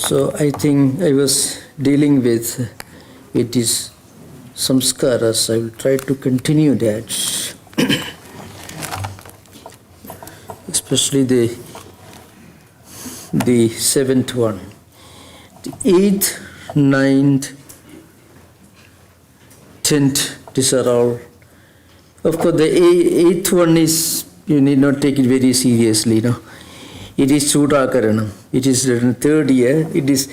So I think I was dealing with it is samskaras. I will try to continue that, especially the seventh one, the eighth, ninth, 10th. These are all. Of course, the eighth one is, you need not take it very seriously, no. It is Sudakaranam. It is in the third year. It is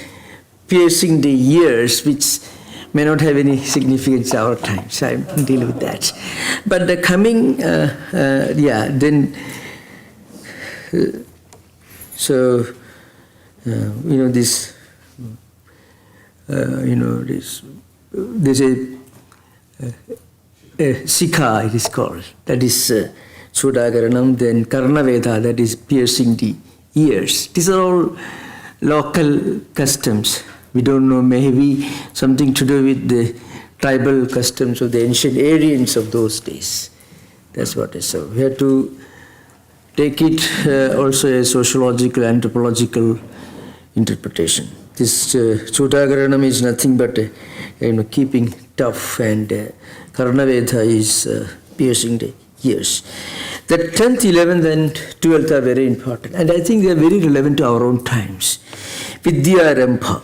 piercing the ears, which may not have any significance our time. So I'm dealing with that. But the coming, then, this, there's a Sikha, it is called. That is Sudakaranam. Then Karnaveda, that is piercing the ears. These are all local customs. We don't know, maybe something to do with the tribal customs of the ancient Aryans of those days. That's what it is. So we have to take it also a sociological, anthropological interpretation. This Sudakaranam is nothing but keeping tough, and Karnaveda is piercing the ears. The 10th, 11th and 12th are very important, and I think they are very relevant to our own times. Vidya Arambha,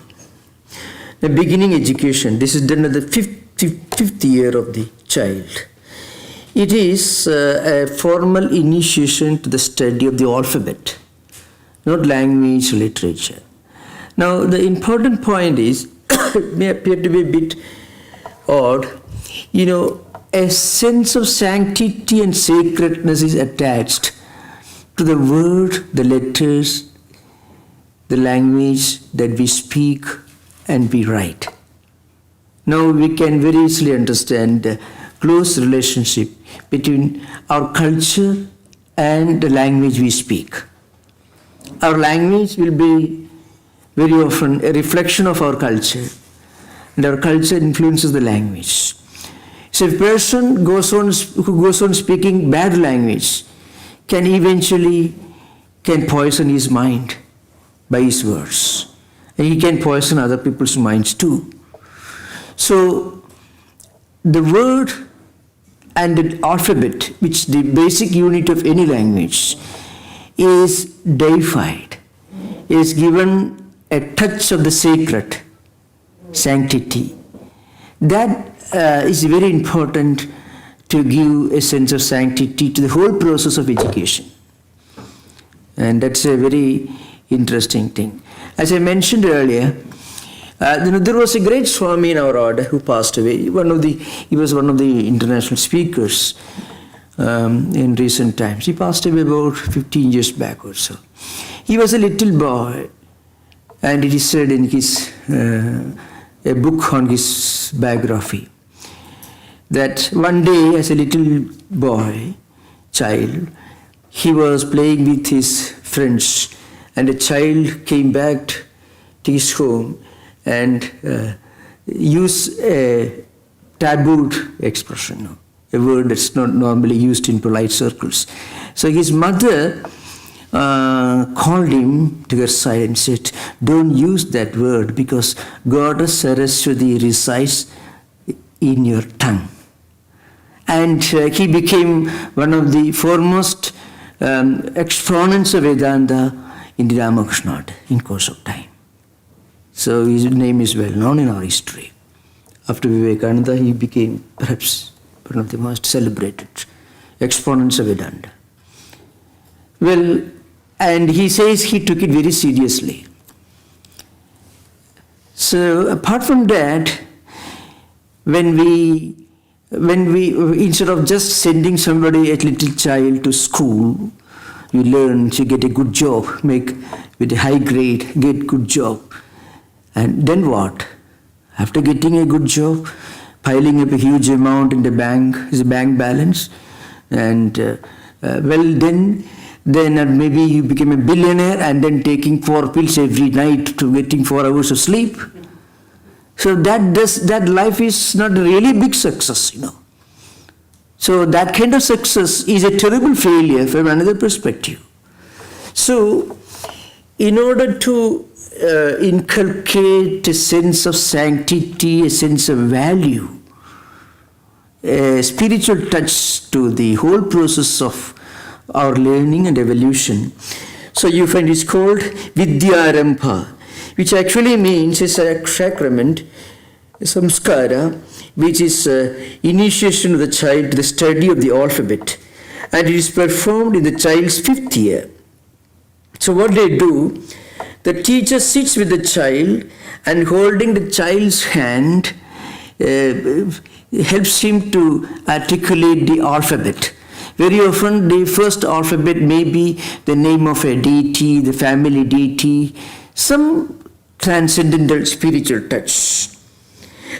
the beginning education. This is done at the fifth year of the child. It is a formal initiation to the study of the alphabet, not language, literature. Now, the important point is, it may appear to be a bit odd, a sense of sanctity and sacredness is attached to the word, the letters, the language that we speak and we write. Now we can very easily understand the close relationship between our culture and the language we speak. Our language will be very often a reflection of our culture, and our culture influences the language. So if a person who goes on speaking bad language can poison his mind by his words. And he can poison other people's minds too. So the word and the alphabet, which the basic unit of any language, is deified, is given a touch of the sacred, sanctity. That is very important to give a sense of sanctity to the whole process of education. And that's a very interesting thing. As I mentioned earlier, there was a great Swami in our order who passed away. He was one of the international speakers in recent times. He passed away about 15 years back or so. He was a little boy, and it is said in his a book on his biography that one day, as a little child, he was playing with his friends, and a child came back to his home and used a tabooed expression, a word that's not normally used in polite circles. So his mother called him to her side and said, "Don't use that word, because Goddess Saraswati resides in your tongue." And he became one of the foremost exponents of Vedanta in the Ramakrishna in course of time. So his name is well known in our history. After Vivekananda, he became perhaps one of the most celebrated exponents of Vedanta. Well, and he says he took it very seriously. So apart from that, when we instead of just sending somebody, a little child, to school, you learn to get a good job, make with a high grade, get good job. And then what? After getting a good job, piling up a huge amount in the bank, is a bank balance, and then maybe you became a billionaire, and then taking 4 pills every night to getting 4 hours of sleep. So that life is not really big success, So that kind of success is a terrible failure from another perspective. So in order to inculcate a sense of sanctity, a sense of value, a spiritual touch to the whole process of our learning and evolution. So you find it's called Vidyarambha, which actually means a sacrament, a samskara, which is initiation of the child to the study of the alphabet, and it is performed in the child's 5th year. So what they do, the teacher sits with the child and holding the child's hand helps him to articulate the alphabet. Very often the first alphabet may be the name of a deity, the family deity, some transcendental spiritual touch.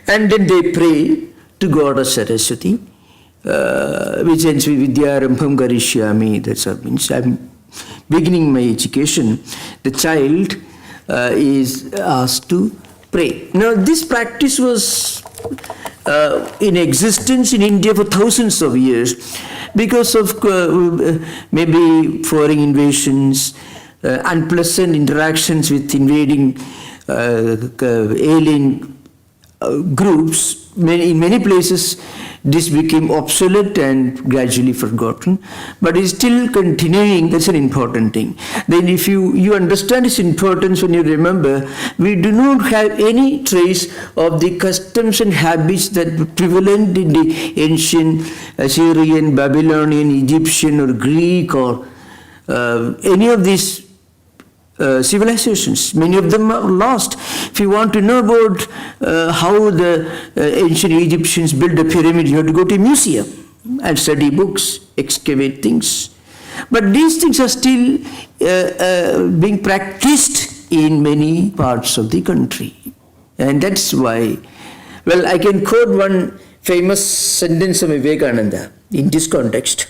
And then they pray to Goddess Saraswati, which ends with Vidyarambham Garishyami. That's what means I'm beginning my education. The child is asked to pray. Now this practice was in existence in India for thousands of years because of maybe foreign invasions, unpleasant interactions with invading alien groups. In many places this became obsolete and gradually forgotten, but it's still continuing. That's an important thing. Then if you understand its importance, when you remember, we do not have any trace of the customs and habits that were prevalent in the ancient Assyrian, Babylonian, Egyptian or Greek or any of these civilizations. Many of them are lost. If you want to know about how the ancient Egyptians built the pyramid, you have to go to a museum and study books, excavate things. But these things are still being practiced in many parts of the country. And that's why, well, I can quote one famous sentence of Vivekananda in this context.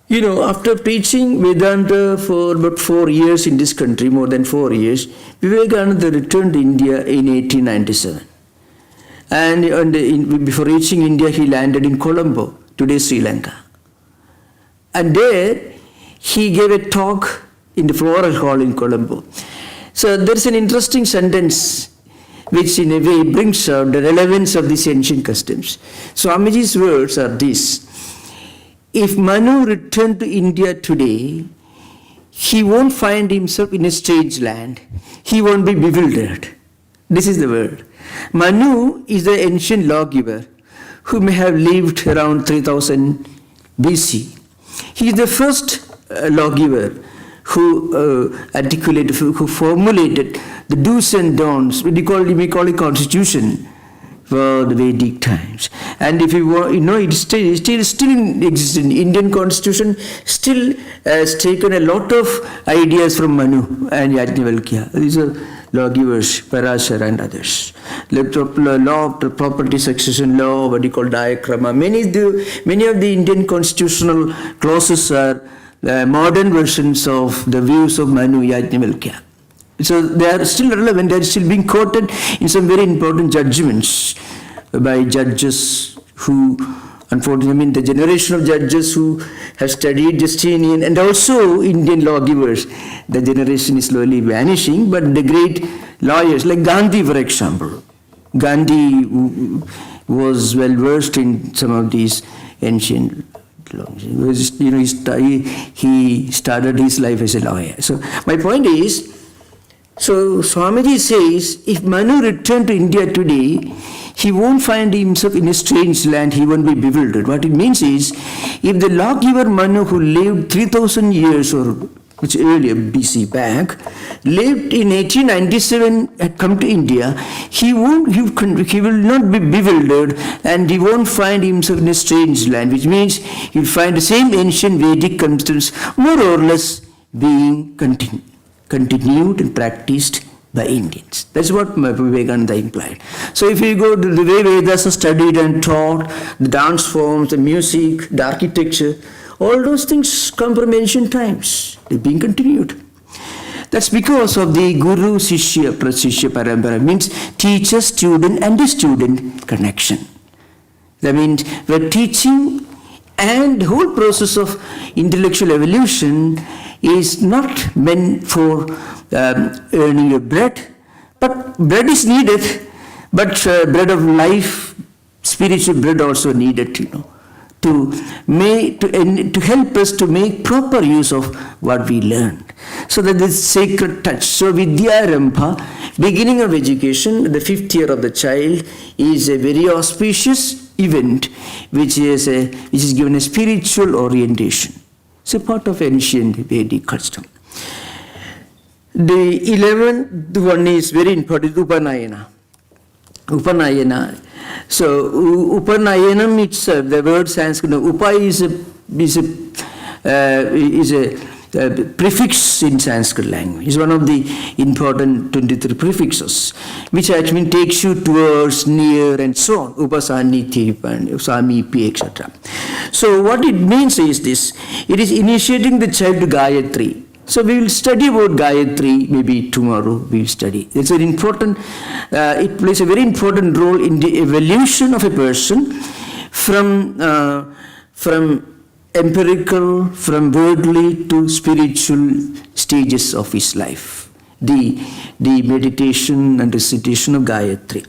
You know, after preaching Vedanta for about 4 years in this country, more than 4 years, Vivekananda returned to India in 1897. And before reaching India, he landed in Colombo, today Sri Lanka. And there, he gave a talk in the Floral Hall in Colombo. So there's an interesting sentence which in a way brings out the relevance of these ancient customs. Swamiji's words are these: if Manu returned to India today, he won't find himself in a strange land. He won't be bewildered. This is the word. Manu is the ancient lawgiver who may have lived around 3000 BC. He is the first lawgiver who articulated, who formulated the do's and don'ts. We call it constitution for the Vedic times. And if you want, you know, it's still in existence. Indian constitution still has taken a lot of ideas from Manu and Yajnavalkya. These are lawgivers, Parashara and others. Law of property succession law, what you call diakrama. Many of the Indian constitutional clauses are modern versions of the views of Manu, Yajnavalkya. So they are still relevant, they are still being quoted in some very important judgments by judges who, unfortunately, I mean the generation of judges who have studied Justinian and also Indian lawgivers. The generation is slowly vanishing, but the great lawyers like Gandhi, for example. Gandhi was well versed in some of these ancient laws. He started his life as a lawyer. So my point is, so Swamiji says, if Manu returned to India today, he won't find himself in a strange land, he won't be bewildered. What it means is, if the lawgiver Manu, who lived 3000 years or which earlier BC back, lived in 1897, had come to India, he will not be bewildered and he won't find himself in a strange land, which means he'll find the same ancient Vedic customs more or less being continued and practiced by Indians. That's what Vivekananda implied. So if you go to the way Vedas are studied and taught, the dance forms, the music, the architecture, all those things come from ancient times. They're being continued. That's because of the Guru Sishya Prasishya Parampara, means teacher, student and the student connection. That means we're teaching, and the whole process of intellectual evolution is not meant for earning your bread, but bread is needed, but bread of life, spiritual bread also needed, to help us to make proper use of what we learned. So that this sacred touch. So Vidyarambha, beginning of education, the 5th year of the child, is a very auspicious event which is given a spiritual orientation. It's a part of ancient Vedic custom. The 11th one is very important, Upanayana. Upanayana. So Upanayanam itself, the word Sanskrit, Upa is a prefix in Sanskrit language. It's one of the important 23 prefixes, which actually takes you towards, near, and so on. Upasaniti, Samipi, etc. So what it means is this: it is initiating the child to Gayatri. So we will study about Gayatri, maybe tomorrow we will study. It's an important, it plays a very important role in the evolution of a person from empirical, from worldly to spiritual stages of his life. The meditation and recitation of Gayatri.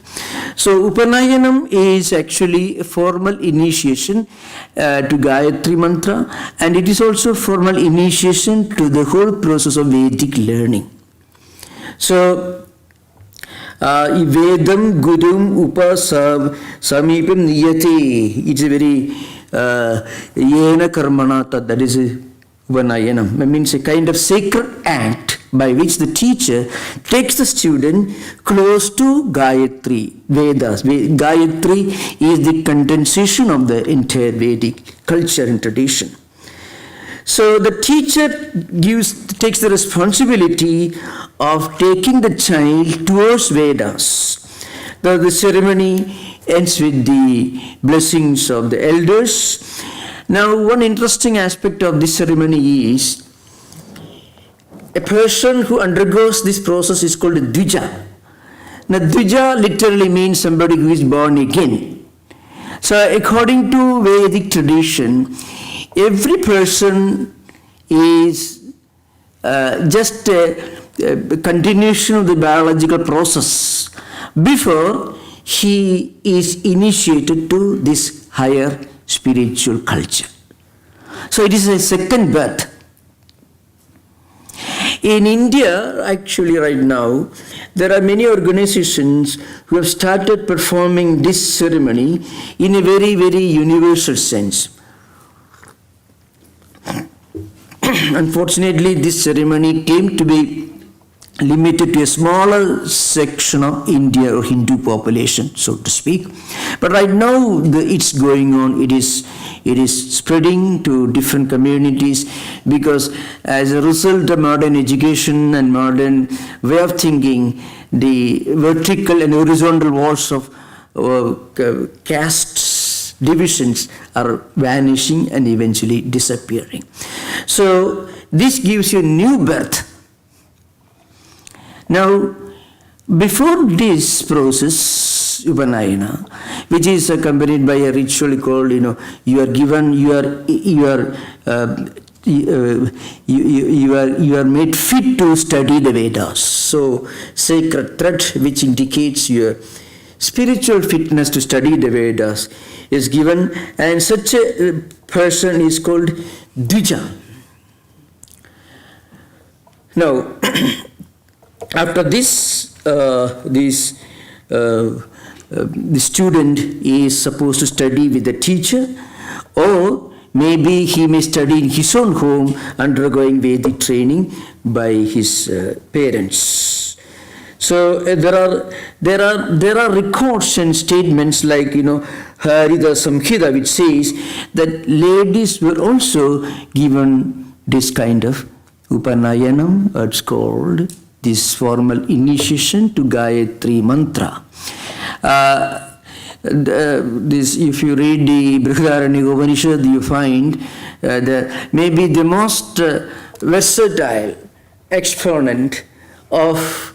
So Upanayanam is actually a formal initiation to Gayatri mantra, and it is also formal initiation to the whole process of Vedic learning. So Vedam Gudum Upa Samipam Niyate. It's a very Yena Karmanata, that is Upanayanam. It means a kind of sacred act by which the teacher takes the student close to Gayatri, Vedas. Gayatri is the condensation of the entire Vedic culture and tradition. So the teacher takes the responsibility of taking the child towards Vedas. The ceremony ends with the blessings of the elders. Now, one interesting aspect of this ceremony is a person who undergoes this process is called a Dvija. Now, Dvija literally means somebody who is born again. So, according to Vedic tradition, every person is just a continuation of the biological process before he is initiated to this higher spiritual culture. So it is a second birth. In India, actually right now, there are many organizations who have started performing this ceremony in a very, very universal sense. Unfortunately, this ceremony came to be limited to a smaller section of India or Hindu population, so to speak. But right now, it's going on. It is spreading to different communities because, as a result of modern education and modern way of thinking, the vertical and horizontal walls of castes, divisions are vanishing and eventually disappearing. So this gives you a new birth. Now, before this process, Upanayana, which is accompanied by a ritual called, you are made fit to study the Vedas. So, sacred thread which indicates your spiritual fitness to study the Vedas is given, and such a person is called Dvija. Now, after this, the student is supposed to study with the teacher, or maybe he may study in his own home, undergoing Vedic training by his parents. So there are records and statements like Harida Samhita, which says that ladies were also given this kind of Upanayanam, it's called this formal initiation to Gayatri mantra. If you read the Brihadaranyaka Upanishad, you find maybe the most versatile exponent of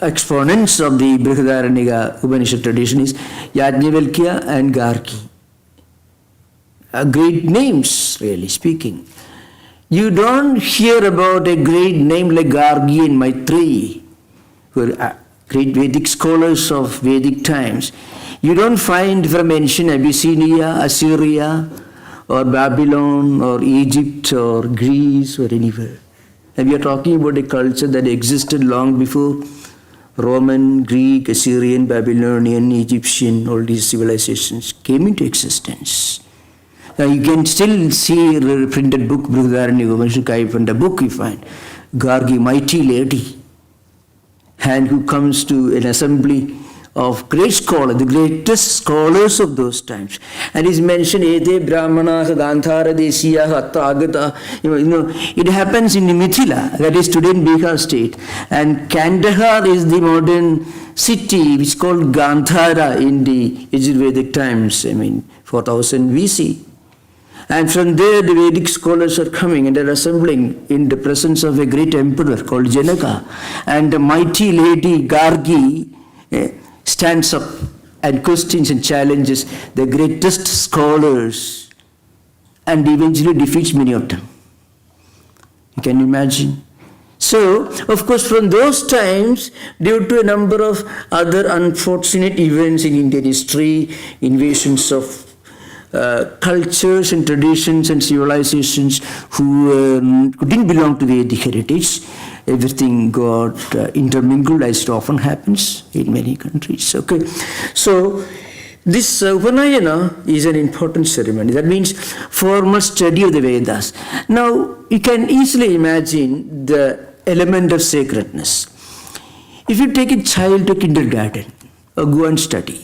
exponents of the Brihadaranyaka Upanishad tradition is Yajnavalkya and Gargi. Great names, really speaking. You don't hear about a great name like Gargi and Maitreyi, who are great Vedic scholars of Vedic times. You don't find from ancient Abyssinia, Assyria, or Babylon, or Egypt, or Greece, or anywhere. And we are talking about a culture that existed long before Roman, Greek, Assyrian, Babylonian, Egyptian, all these civilizations came into existence. Now you can still see a printed book, Brihadaranyaka from the book you find, Gargi, mighty lady, and who comes to an assembly of great scholars, the greatest scholars of those times. And is mentioned, Ede Brahmana, Gandhara Deshiya, Hatta Agata. It happens in Mithila, that is today in Bihar state. And Kandahar is the modern city which is called Gandhara in the Vedic times, 4000 BC. And from there the Vedic scholars are coming and are assembling in the presence of a great emperor called Janaka. And the mighty lady Gargi stands up and questions and challenges the greatest scholars and eventually defeats many of them. You can imagine. So, of course, from those times, due to a number of other unfortunate events in Indian history, invasions of cultures and traditions and civilizations who didn't belong to the Vedic heritage, everything got intermingled, as it often happens in many countries. Okay, so this Upanayana is an important ceremony. That means formal study of the Vedas. Now, you can easily imagine the element of sacredness. If you take a child to kindergarten or go and study,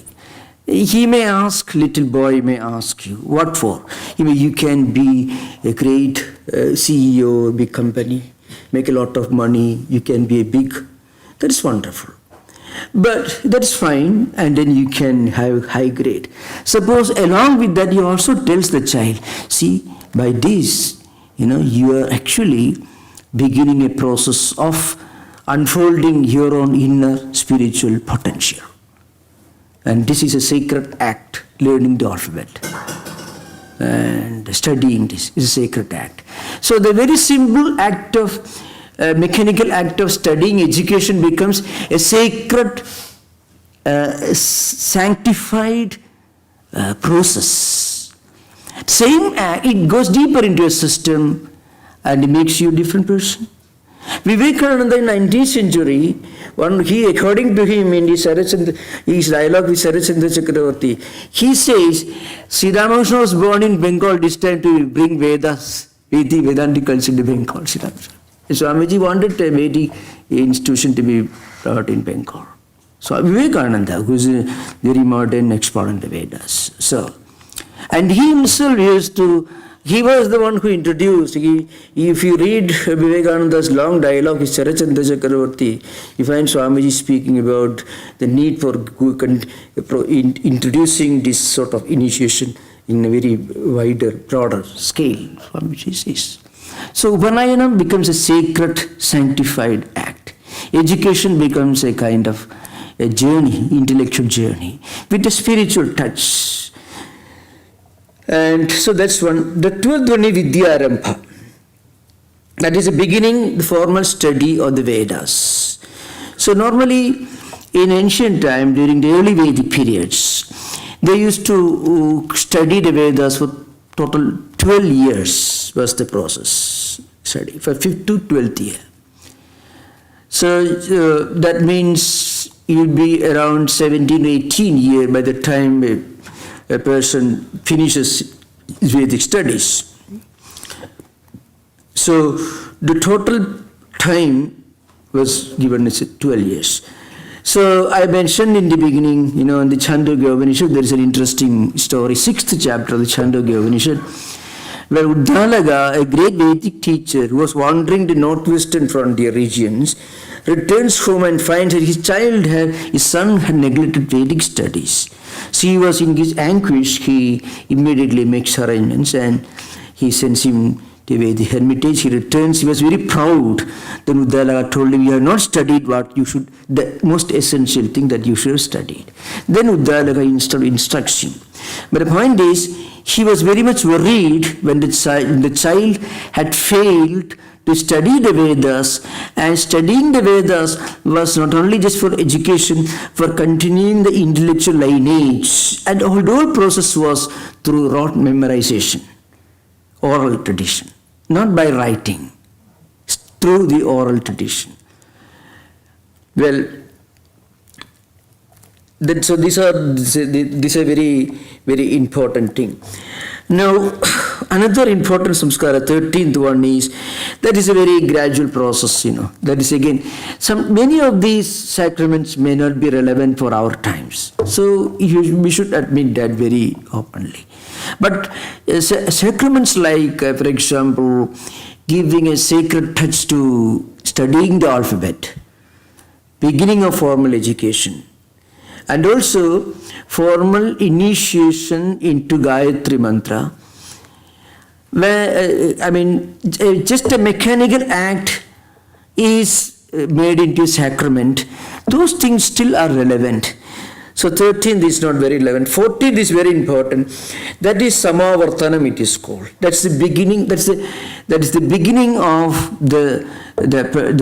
he may ask, little boy may ask you, what for? You can be a great CEO, a big company, make a lot of money, you can be a big, that is wonderful. But that's fine, and then you can have high grade. Suppose along with that you also tells the child, see, by this, you are actually beginning a process of unfolding your own inner spiritual potential. And this is a sacred act, learning the alphabet. And studying this is a sacred act. So the very simple act of, mechanical act of studying education becomes a sacred, sanctified process. Same act, it goes deeper into a system and it makes you a different person. Vivekananda in the 19th century, according to him in his dialogue with Sarachandra Chakravarti, he says, Sri Ramakrishna was born in Bengal this time to bring Vedas, Vedantic culture to Bengal. Swamiji wanted a Vedic institution to be brought in Bengal. So Vivekananda, who is a very modern exponent of Vedas. So, and he himself he was the one who introduced. If you read Vivekananda's long dialogue with Sarachandra Chakravarti, you find Swamiji speaking about the need for introducing this sort of initiation in a very wider, broader scale. Swamiji says. So Upanayana becomes a sacred, sanctified act. Education becomes a kind of a journey, intellectual journey, with a spiritual touch. And so that's one. The 12th one is Vidyarambha. That is the beginning, the formal study of the Vedas. So normally in ancient time, during the early Vedic periods, they used to study the Vedas for total 12 years was the process study, for 5th to 12th year. So that means you'll be around 17, 18 years by the time a person finishes Vedic studies. So the total time was given as 12 years. So I mentioned in the beginning, in the Chandogya Upanishad, there is an interesting story, 6th chapter of the Chandogya Upanishad, where Uddalaga, a great Vedic teacher who was wandering the northwestern frontier regions, returns home and finds that his son had neglected Vedic studies. So he was in his anguish, he immediately makes arrangements and he sends him to the hermitage. He returns, he was very proud. Then Uddalaga told him, you have not studied what you should, the most essential thing that you should have studied. Then Uddalaga instructs him. But the point is, he was very much worried when the child had failed to study the Vedas, and studying the Vedas was not only just for education, for continuing the intellectual lineage, and the whole process was through rote memorization, oral tradition, not by writing, through the oral tradition. Well, so these are very, very important thing. Now, another important samskara, 13th one is, that is a very gradual process, That is again, many of these sacraments may not be relevant for our times. So we should admit that very openly. But sacraments like, for example, giving a sacred touch to studying the alphabet, beginning of formal education, and also formal initiation into Gayatri Mantra, where, just a mechanical act is made into sacrament. Those things still are relevant. So 13th is not very relevant. 14th is very important. That is Samavartanam, it is called. That's the beginning. That is the beginning of the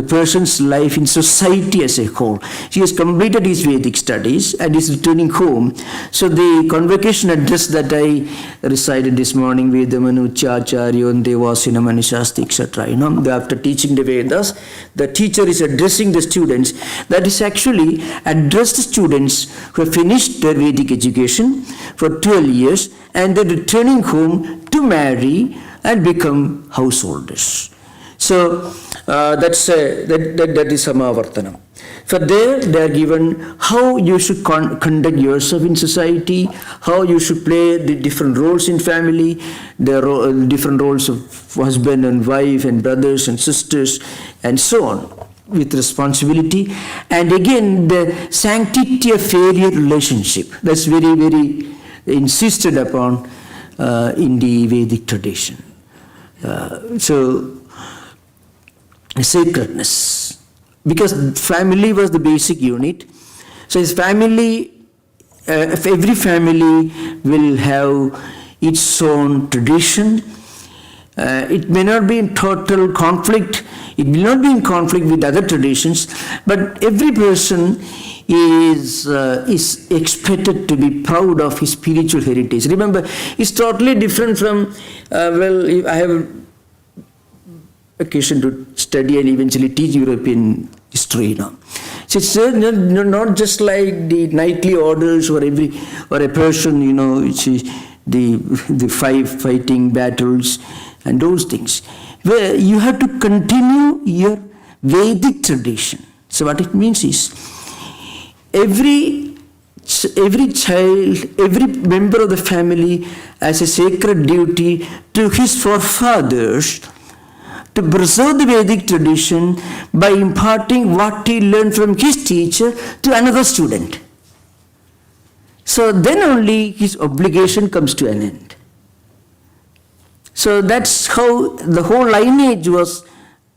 person's life in society as a whole. He has completed his Vedic studies and is returning home. So the convocation address that I recited this morning, Vedamanu Chacharyo Devasina Manishasti, etc. After teaching the Vedas, the teacher is addressing the students. That is actually addressed to students who have finished their Vedic education for 12 years and they're returning home to marry and become householders. So that is Samavartanam. For there, they are given how you should conduct yourself in society, how you should play the different roles in family, the different roles of husband and wife and brothers and sisters and so on, with responsibility. And again, the sanctity of failure relationship. That's very, very insisted upon in the Vedic tradition. So, sacredness, because family was the basic unit. So his family, every family will have its own tradition. It may not be in total conflict, it will not be in conflict with other traditions, but every person is expected to be proud of his spiritual heritage. Remember, it's totally different from, I have occasion to study and eventually teach European history now. So it's not just like the knightly orders or a person, which is the fighting battles and those things, where you have to continue your Vedic tradition. So what it means is, every child, every member of the family has a sacred duty to his forefathers to preserve the Vedic tradition by imparting what he learned from his teacher to another student. So then only his obligation comes to an end. So that's how the whole lineage was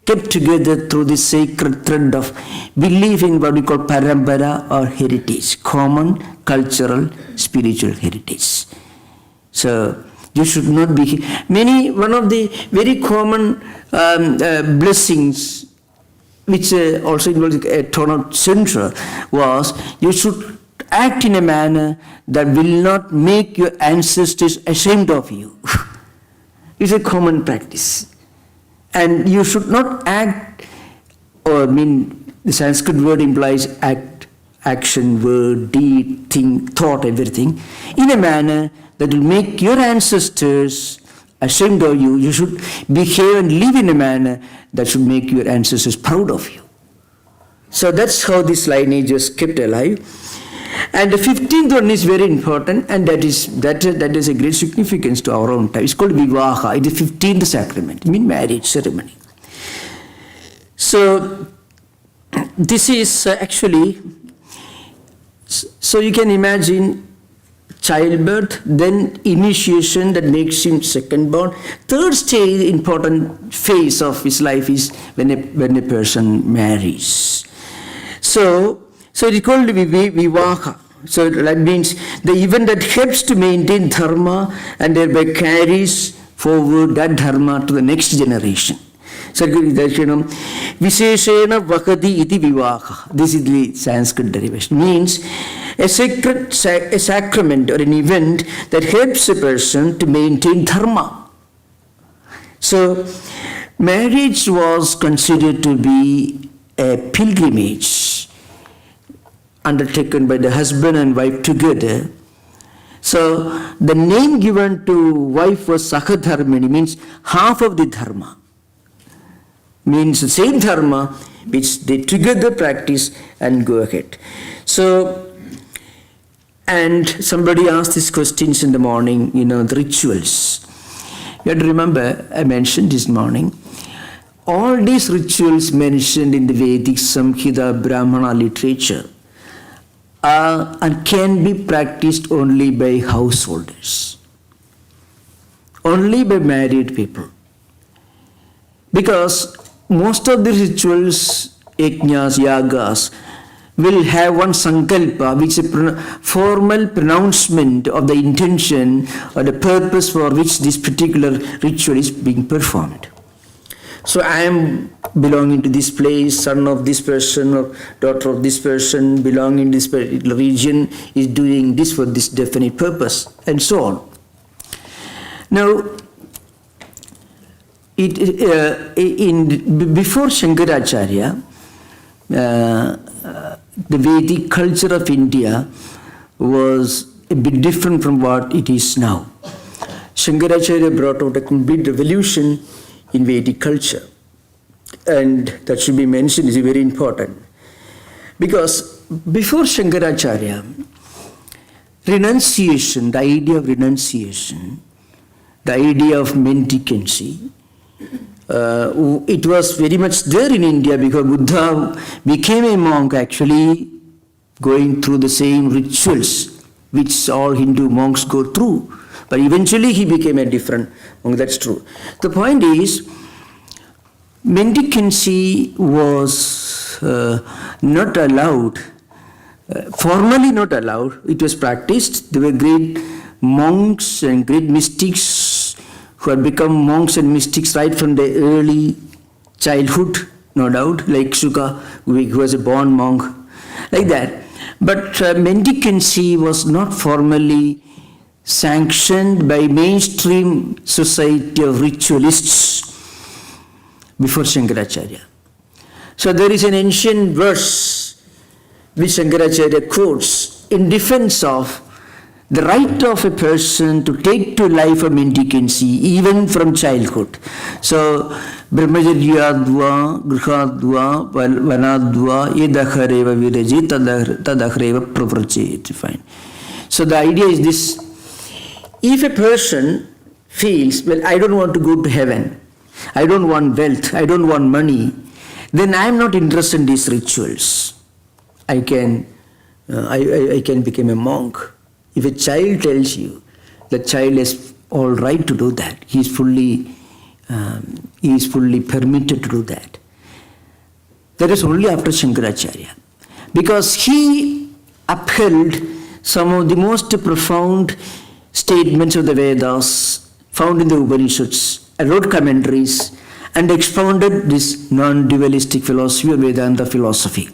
kept together through this sacred thread of belief in what we call parampara or heritage, common cultural spiritual heritage. So you should not be one of the very common blessings, which also involves a tonal centra, was you should act in a manner that will not make your ancestors ashamed of you. It's a common practice. And you should not act, the Sanskrit word implies act, action, word, deed, thing, thought, everything, in a manner that will make your ancestors ashamed of you. You should behave and live in a manner that should make your ancestors proud of you. So that's how this lineage was kept alive. And the 15th one is very important, and that is a great significance to our own time. It's called Vivaha. It's the 15th sacrament, marriage ceremony. So this is actually, so you can imagine childbirth, then initiation that makes him second born. Third stage, important phase of his life is when a person marries. So it is called Vivaha. So that means the event that helps to maintain dharma and thereby carries forward that dharma to the next generation. So, Visheshena Vakati iti Vivaha. This is the Sanskrit derivation. Means a sacrament or an event that helps a person to maintain dharma. So, marriage was considered to be a pilgrimage undertaken by the husband and wife together. So, the name given to wife was Sahadharmini, means half of the dharma. Means the same dharma which they together practice and go ahead. So, and somebody asked these questions in the morning, the rituals. You have to remember, I mentioned this morning, all these rituals mentioned in the Vedic Samhita Brahmana literature are and can be practiced only by householders, only by married people. Because most of the rituals, yajnas, yagas, will have one sankalpa, which is a formal pronouncement of the intention or the purpose for which this particular ritual is being performed. So I am belonging to this place, son of this person or daughter of this person, belonging to this particular region, is doing this for this definite purpose, and so on. Now, before Shankaracharya, the Vedic culture of India was a bit different from what it is now. Shankaracharya brought out a complete revolution in Vedic culture, and that should be mentioned, is very important. Because before Shankaracharya, renunciation, the idea of renunciation, the idea of mendicancy, it was very much there in India because Buddha became a monk actually going through the same rituals which all Hindu monks go through. But eventually he became a different monk, that's true. The point is, mendicancy was not allowed, formally not allowed. It was practiced. There were great monks and great mystics who had become monks and mystics right from their early childhood, no doubt, like Shuka, who was a born monk, like that. But mendicancy was not formally sanctioned by mainstream society of ritualists before Shankaracharya. So there is an ancient verse which Shankaracharya quotes in defense of the right of a person to take to life of mendicancy even from childhood. So, brahmacharyadva, grihadva, vanadva, yedakhareva viraji, tadakhareva pravrachet. Fine. So the idea is this: if a person feels, well, I don't want to go to heaven, I don't want wealth, I don't want money, then I am not interested in these rituals. I can become a monk. If a child tells you, the child is all right to do that. He is fully permitted to do that. That is only after Shankaracharya, because he upheld some of the most profound statements of the Vedas found in the Upanishads, and wrote commentaries and expounded this non-dualistic philosophy of Vedanta philosophy.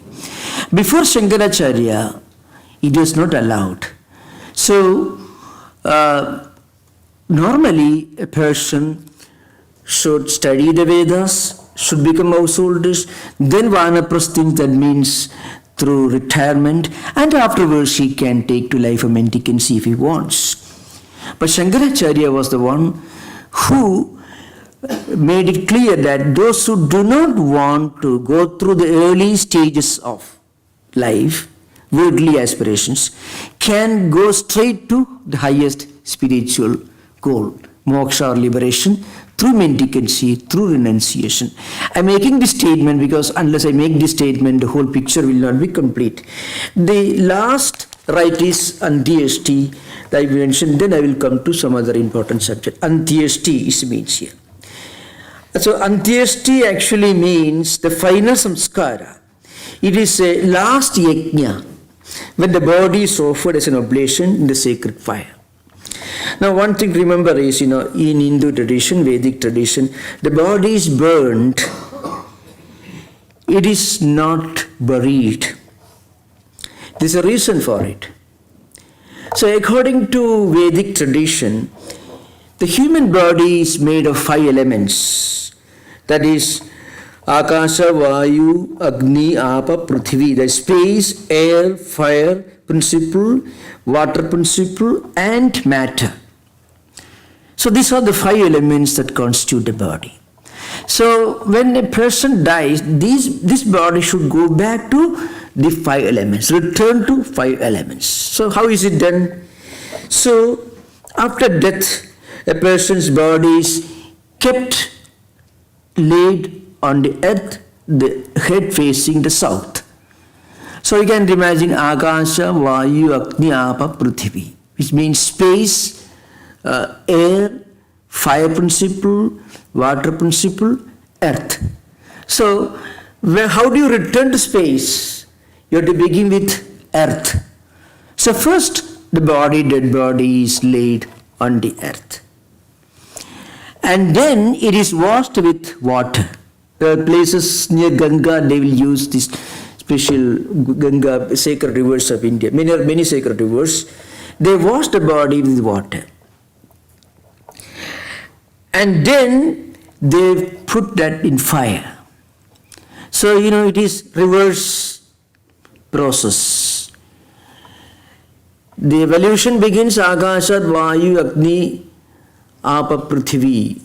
Before Shankaracharya, it was not allowed. So, normally a person should study the Vedas, should become householders, then vanaprasthins, that means through retirement, and afterwards he can take to life of mendicancy if he wants. But Shankaracharya was the one who made it clear that those who do not want to go through the early stages of life, worldly aspirations, can go straight to the highest spiritual goal, moksha or liberation, through mendicancy, through renunciation. I'm making this statement because unless I make this statement, the whole picture will not be complete. The last rite is Antyeshti that I mentioned, then I will come to some other important subject. Antyeshti is means here. So Antyeshti actually means the final samskara. It is a last yajna. when the body is offered as an oblation in the sacred fire. Now, one thing to remember is, in Hindu tradition, Vedic tradition, the body is burned. It is not buried. There's a reason for it. So, according to Vedic tradition, the human body is made of 5 elements. That is, Akasha, Vayu, Agni, Apa, Prithvi. The space, air, fire, principle, water principle, and matter. So these are the 5 elements that constitute the body. So when a person dies, this body should go back to the 5 elements, return to 5 elements. So how is it done? So after death, a person's body is kept laid on the earth, the head facing the south. So you can imagine Akasha, Vayu, Agni, Apa, Prithvi, which means space, air, fire principle, water principle, earth. So how do you return to space? You have to begin with earth. So first the dead body is laid on the earth. And then it is washed with water. There are places near Ganga, they will use this special Ganga, sacred rivers of India. Many sacred rivers. They wash the body with water. And then they put that in fire. So, it is reverse process. The evolution begins Akashat, Vayu, Agni, Apa, Prithvi.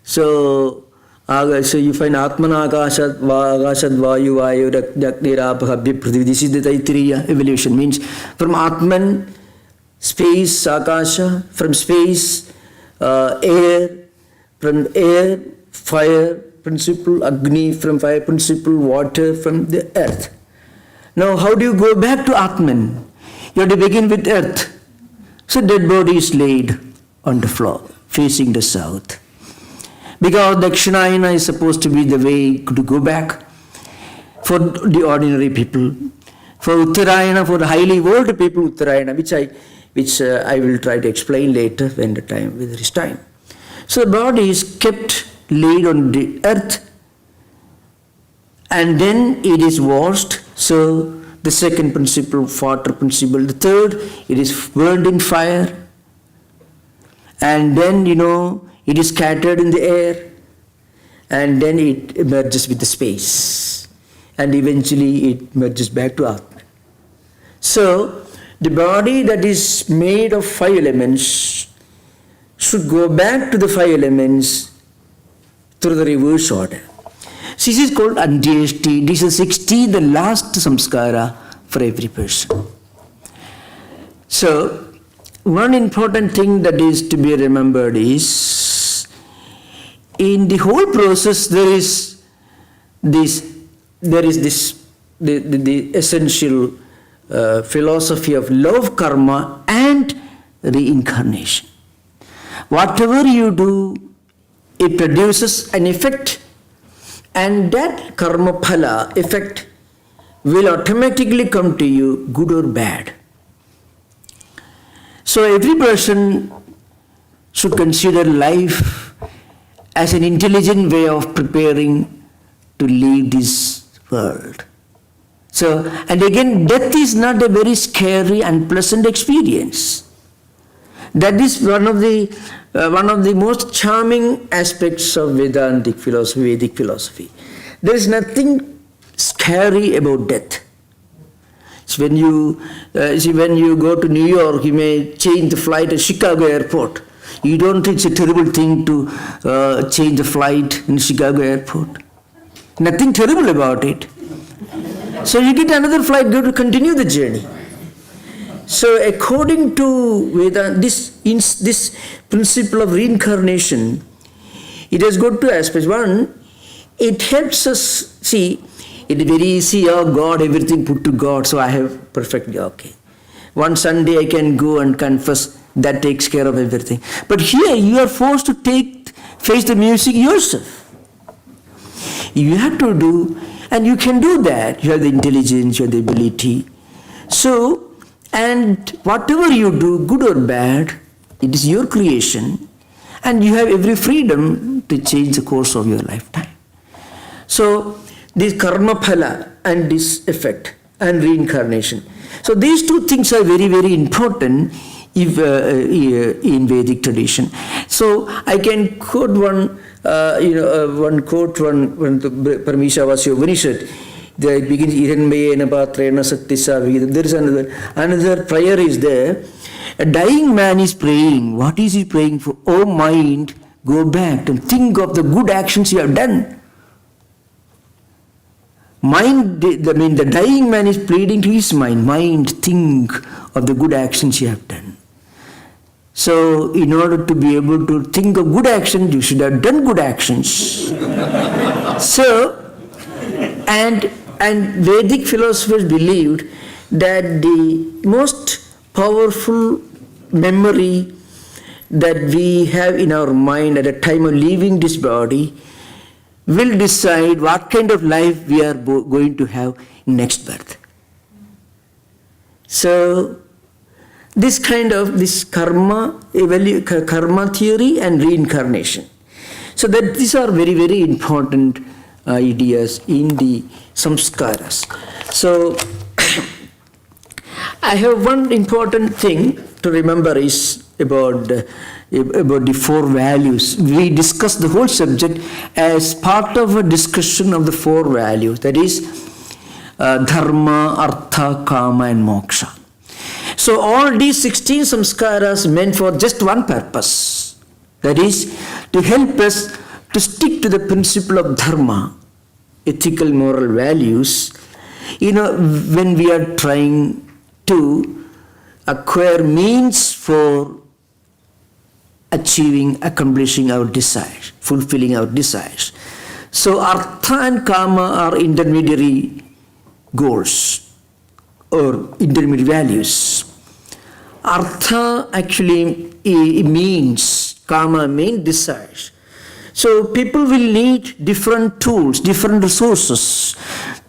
So you find Atmana, Akashat, Vayu, Agni, Apa, Prithvi. This is the Taittiriya evolution. Means from Atman, space, Akasha, from space, air, from air, fire principle, Agni, from fire principle, water, from the earth. Now, how do you go back to Atman? You have to begin with earth. So, dead body is laid on the floor, facing the south. Because Dakshinayana is supposed to be the way to go back for the ordinary people. For Uttarayana, for the highly evolved people, Uttarayana, which I will try to explain later when there is time. So the body is kept laid on the earth and then it is washed. So the second principle, water principle. The third, it is burned in fire. And then, it is scattered in the air. And then it emerges with the space. And eventually it merges back to Atman. So the body that is made of 5 elements should go back to the 5 elements through the reverse order. So this is called Andyeshti. This is 60, the last samskara for every person. So one important thing that is to be remembered is, in the whole process there is the essential philosophy of love, karma, and reincarnation. Whatever you do, it produces an effect, and that karma phala effect will automatically come to you, good or bad. So every person should consider life as an intelligent way of preparing to leave this world. So, and again, death is not a very scary and pleasant experience. That is one of the most charming aspects of Vedantic philosophy, Vedic philosophy. There is nothing scary about death. So when you go to New York, you may change the flight at Chicago airport. You don't think it's a terrible thing to change the flight in Chicago airport. Nothing terrible about it. So you get another flight, go to continue the journey. So according to Vedanta, this principle of reincarnation, it has got 2 aspects. One, it helps us see, it is very easy, God, everything put to God, so I have perfectly okay. One Sunday I can go and confess, that takes care of everything. But here you are forced to face the music yourself. You have to do, and you can do that. You have the intelligence, you have the ability. So, and whatever you do, good or bad, it is your creation, and you have every freedom to change the course of your lifetime. So, this karma phala and this effect and reincarnation. So, these two things are very, very important if, in Vedic tradition. So, I can quote one quote when the Parameshavasya Upanishad. There it begins Iranmayena Patrena Saktisa. There is another prayer is there. A dying man is praying. What is he praying for? Oh mind, go back and think of the good actions you have done. The dying man is pleading to his mind. Mind, think of the good actions you have done. So, in order to be able to think of good actions, you should have done good actions. So, and Vedic philosophers believed that the most powerful memory that we have in our mind at the time of leaving this body will decide what kind of life we are going to have in next birth. So, this karma theory and reincarnation. So that these are very, very important ideas in the samskaras. So I have one important thing to remember is about the four values. We discussed the whole subject as part of a discussion of the four values, that is dharma, artha, kama and moksha. So all these 16 samskaras meant for just one purpose, that is to help us to stick to the principle of dharma, ethical moral values, when we are trying to acquire means for accomplishing our desires, fulfilling our desires. So artha and kama are intermediary goals or intermediate values. Artha actually means, kama means desires. So people will need different tools, different resources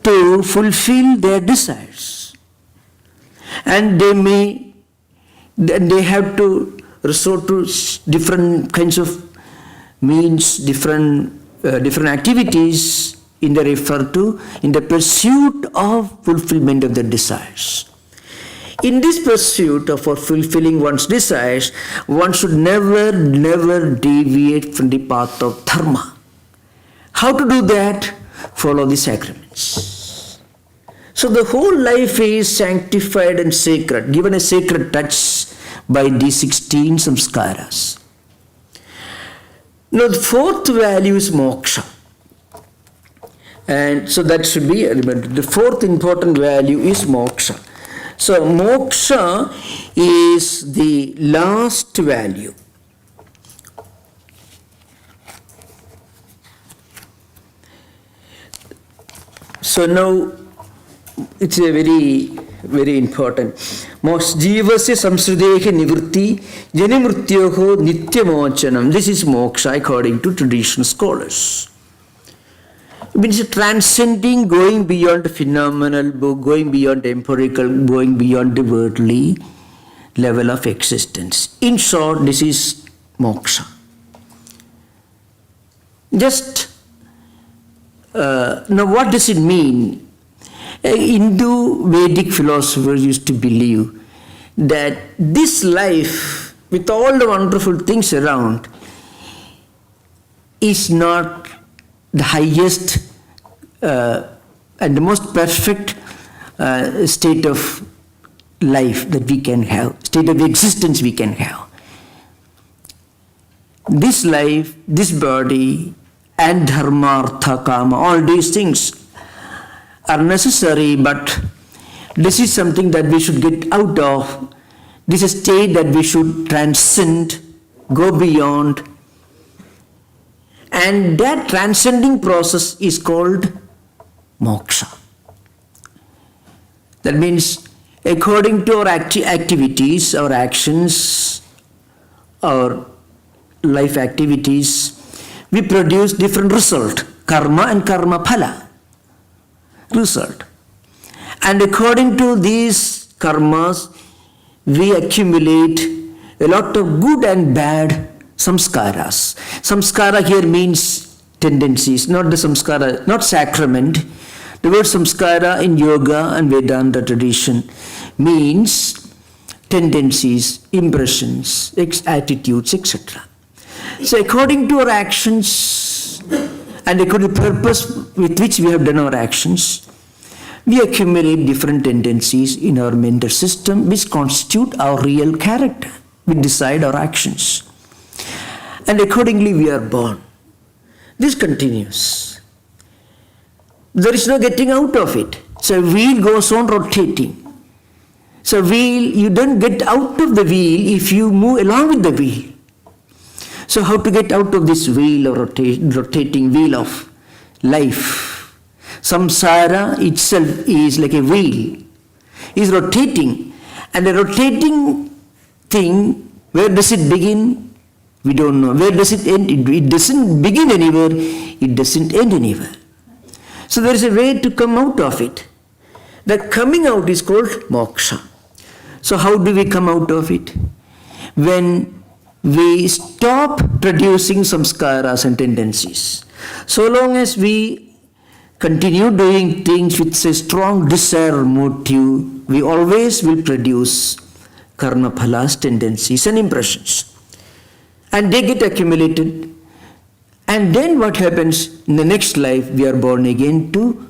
to fulfill their desires. And they have to resort to different kinds of means, different activities in the pursuit of fulfillment of their desires. In this pursuit of fulfilling one's desires, one should never deviate from the path of dharma. How to do that? Follow the sacraments. So the whole life is sanctified and sacred, given a sacred touch by these 16 samskaras. Now the fourth value is moksha. And so that should be remembered. The fourth important value is moksha. So moksha is the last value. So now it's a very, very important. Jivasya samsrudehe nivritti janimrityoho nityamochanam. This is moksha according to traditional scholars. It means transcending, going beyond the phenomenal, going beyond the empirical, going beyond the worldly level of existence. In short, this is moksha. Now what does it mean? Hindu Vedic philosophers used to believe that this life, with all the wonderful things around, is not the highest and the most perfect state of life that we can have, state of existence we can have. This life, this body, and dharma, artha, kama, all these things are necessary, but this is something that we should get out of. This is a state that we should transcend, go beyond. And that transcending process is called moksha. That means according to our activities, our actions, our life activities, we produce different result, karma and karma phala result. And according to these karmas, we accumulate a lot of good and bad samskaras. Samskara here means tendencies, not the samskara, not sacrament. The word samskara in yoga and Vedanta tradition means tendencies, impressions, attitudes, etc. So according to our actions and according to the purpose with which we have done our actions, we accumulate different tendencies in our mental system which constitute our real character. We decide our actions. And accordingly we are born. This continues. There is no getting out of it. So wheel goes on rotating. So you don't get out of the wheel if you move along with the wheel. So how to get out of this wheel or rotating wheel of life? Samsara itself is like a wheel. It's rotating. And the rotating thing, where does it begin? We don't know. Where does it end? It doesn't begin anywhere. It doesn't end anywhere. So there is a way to come out of it. That coming out is called moksha. So how do we come out of it? When we stop producing samskaras and tendencies. So long as we continue doing things with a strong desire or motive, we always will produce karma phalas, tendencies and impressions. And they get accumulated. And then what happens in the next life? We are born again to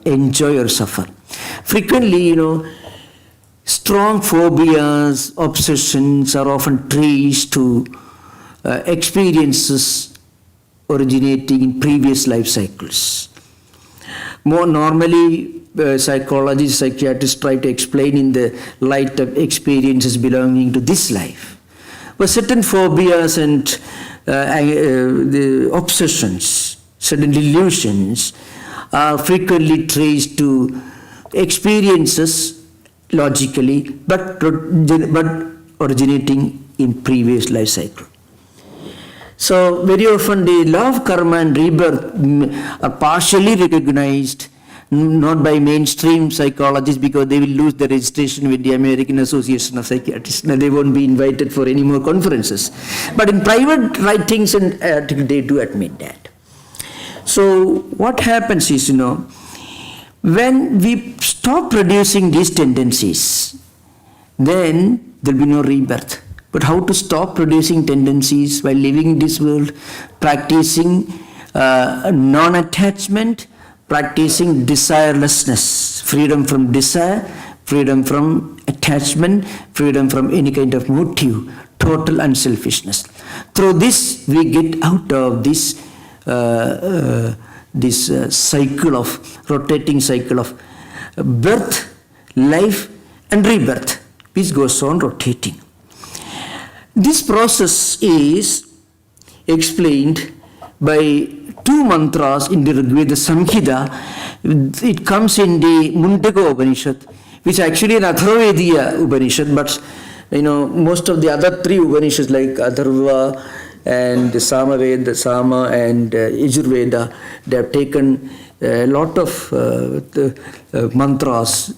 enjoy or suffer. Frequently, strong phobias, obsessions are often traced to experiences originating in previous life cycles. More normally, psychologists, psychiatrists try to explain in the light of experiences belonging to this life. But certain phobias and the obsessions, certain delusions are frequently traced to experiences logically, but originating in previous life cycle. So very often the law of karma and rebirth are partially recognized, not by mainstream psychologists because they will lose their registration with the American Association of Psychiatrists and they won't be invited for any more conferences. But in private writings and articles they do admit that. So what happens is, when we stop producing these tendencies, then there will be no rebirth. But how to stop producing tendencies while living in this world? Practicing non-attachment, practicing desirelessness, freedom from desire, freedom from attachment, freedom from any kind of motive, total unselfishness. Through this, we get out of this cycle of, rotating cycle of birth, life and rebirth, which goes on rotating. This process is explained by two mantras in the Rig Veda Samhita. It comes in the Mundaka Upanishad, which actually is an Atharvavediya Upanishad, but most of the other three Upanishads like Atharva and the Samaveda, Sama and Yajurveda, they have taken a lot of mantras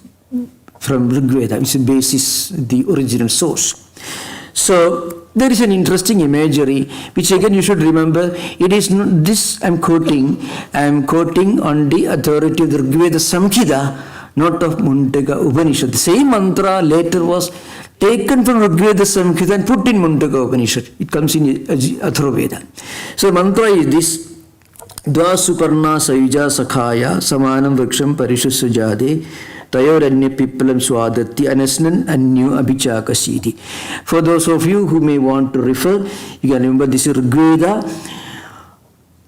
from Rig Veda, which is basis the original source. So there is an interesting imagery, which again you should remember. It is this I am quoting on the authority of the Rig Veda Samhita, not of Mundaka Upanishad. The same mantra later was taken from Rig Veda Samhita and put in Mundaka Upanishad. It comes in Atharvaveda. So mantra is this: Dva suparna sayuja sakhaya samanam vriksham parishusujade tayoranya pipalam swadati anasnan anyu abhichakasidi. For those of you who may want to refer, you can remember this is Rig Veda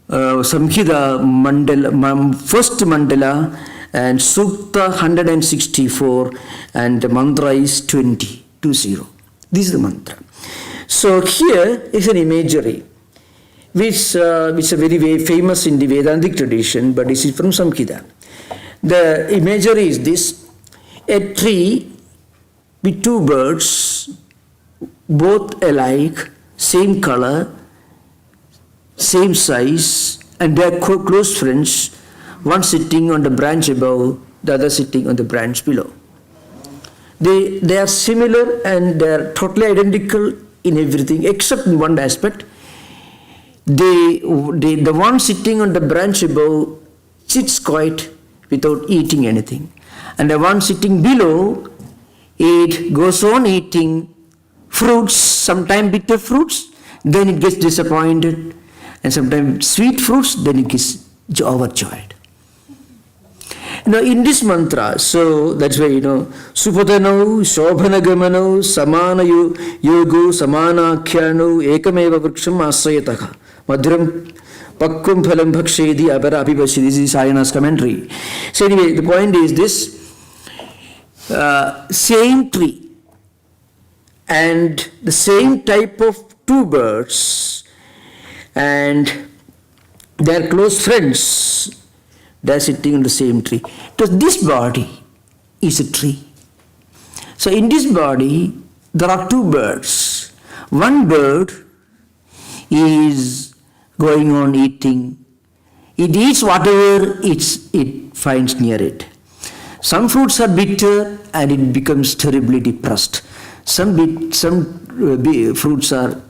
Samhita mandala, first mandala, and Sukta 164, and the mantra is 20. This is the mantra. So here is an imagery which is very, very famous in the Vedantic tradition, but this is from Samhita. The imagery is this: a tree with two birds, both alike, same color, same size, and they are close friends, one sitting on the branch above, the other sitting on the branch below. They are similar and they are totally identical in everything except in one aspect. The one sitting on the branch above sits quiet without eating anything. And the one sitting below, it goes on eating fruits, sometimes bitter fruits, then it gets disappointed, and sometimes sweet fruits, then it gets overjoyed. In this mantra, so that's why, Supatanau, Shobhanagamano, Samana Yogo, Samana Khyano, Ekameva Vriksham Asayataka, Madhuram Pakkum Phalam Bhakshedi Abara Abhibashidi. This is Sayana's commentary. So anyway, the point is this, same tree and the same type of two birds, and they are close friends. They are sitting on the same tree. Because this body is a tree. So in this body, there are two birds. One bird is going on eating. It eats whatever it finds near it. Some fruits are bitter and it becomes terribly depressed. Some fruits are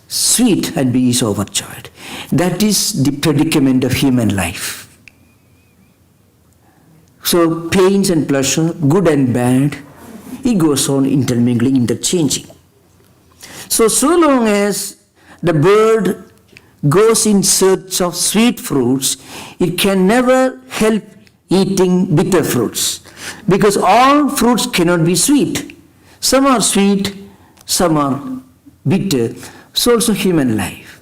sweet and he is overjoyed. That is the predicament of human life. So pains and pleasure, good and bad, it goes on intermingling, interchanging. So long as the bird goes in search of sweet fruits, it can never help eating bitter fruits, because all fruits cannot be sweet. Some are sweet, some are bitter. So also human life.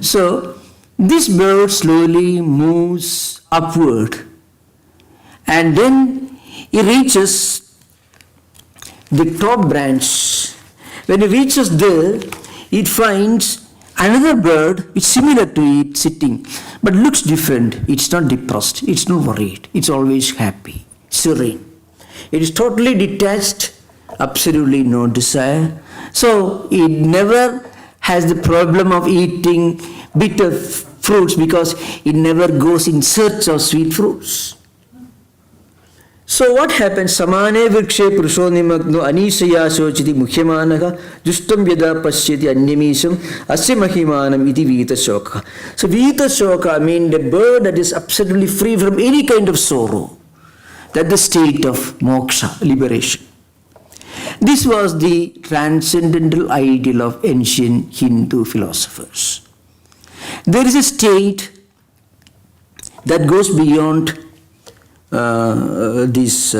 So this bird slowly moves upward, and then it reaches the top branch. When it reaches there, it finds another bird which is similar to it sitting, but looks different. It's not depressed, it's not worried, it's always happy, serene. It is totally detached, absolutely no desire. So it never has the problem of eating bitter fruits because it never goes in search of sweet fruits. So what happens? Samane vrikshe purusho nimagno anisaya shochiti mukhyamanaha justam vyada pasyati anyamisham asya mahimanam iti vita shoka. So vita shoka means the bird that is absolutely free from any kind of sorrow. That's the state of moksha, liberation. This was the transcendental ideal of ancient Hindu philosophers. There is a state that goes beyond this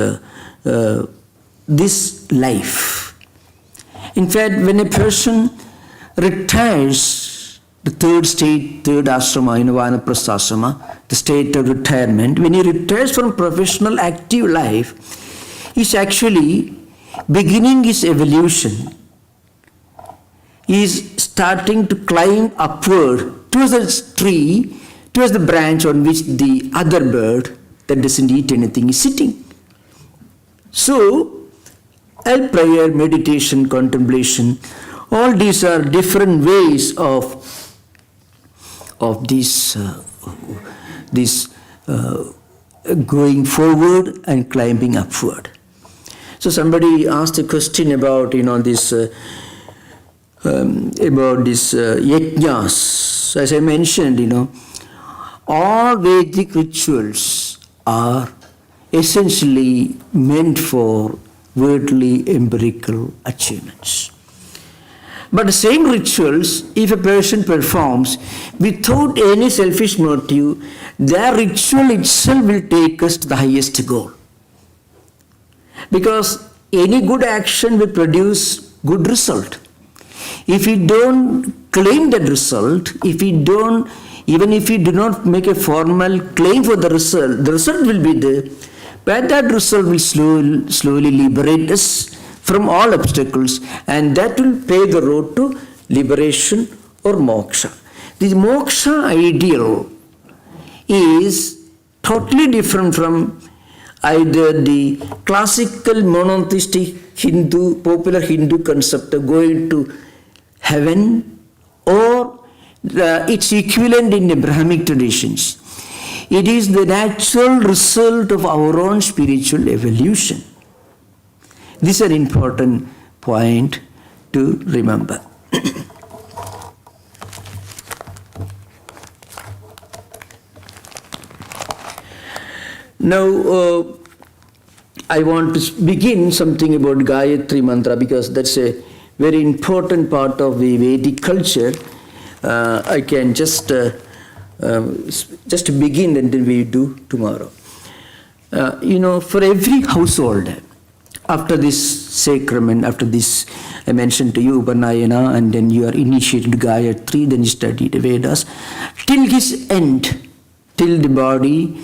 life. In fact, when a person retires, the third state, third ashrama, vanaprastha ashrama, the state of retirement, when he retires from professional active life, he's actually beginning his evolution. He is starting to climb upward towards the tree, towards the branch on which the other bird that doesn't eat anything is sitting. So, prayer, meditation, contemplation, all these are different ways of this going forward and climbing upward. So somebody asked a question about this yajnas. As I mentioned, all Vedic rituals are essentially meant for worldly empirical achievements. But the same rituals, if a person performs without any selfish motive, their ritual itself will take us to the highest goal. Because any good action will produce good result. If we don't claim that result, even if we do not make a formal claim for the result will be there, but that result will slowly liberate us from all obstacles, and that will pave the road to liberation or moksha. The moksha ideal is totally different from either the classical monotheistic popular Hindu concept of going to heaven or its equivalent in Abrahamic traditions. It is the natural result of our own spiritual evolution. This is an important point to remember. Now, I want to begin something about Gayatri Mantra because that's a very important part of the Vedic culture. I can just begin and then we do tomorrow. For every household, after this sacrament, after this, I mentioned to you Upanayana, and then you are initiated Gayatri, then you study the Vedas, till his end, till the body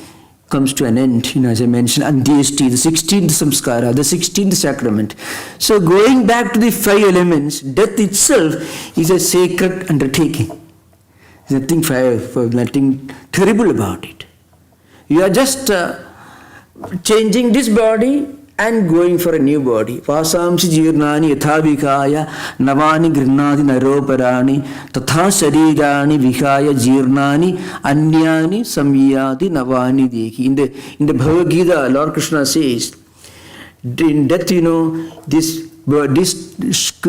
comes to an end, as I mentioned, Andyeshti, the 16th samskara, the 16th sacrament. So going back to the 5 elements, death itself is a sacred undertaking. There's nothing terrible about it. You are just changing this body and going for a new body. Vasamsi jirnani yathavikaya navani grihnati naroparani tatha sharirani vikaya jirnani anyani samyati navani dekhi. In the Bhagavad Gita, Lord Krishna says, in death, this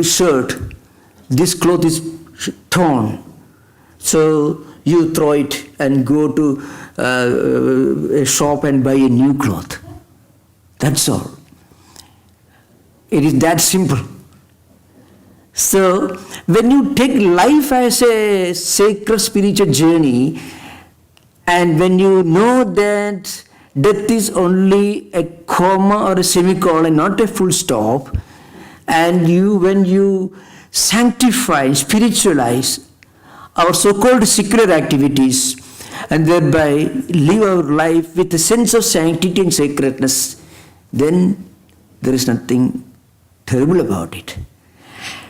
shirt, this cloth is torn. So you throw it and go to a shop and buy a new cloth. That's all. It is that simple. So, when you take life as a sacred spiritual journey, and when you know that death is only a comma or a semicolon, not a full stop, and when you sanctify, spiritualize our so-called secular activities, and thereby live our life with a sense of sanctity and sacredness, then there is nothing terrible about it.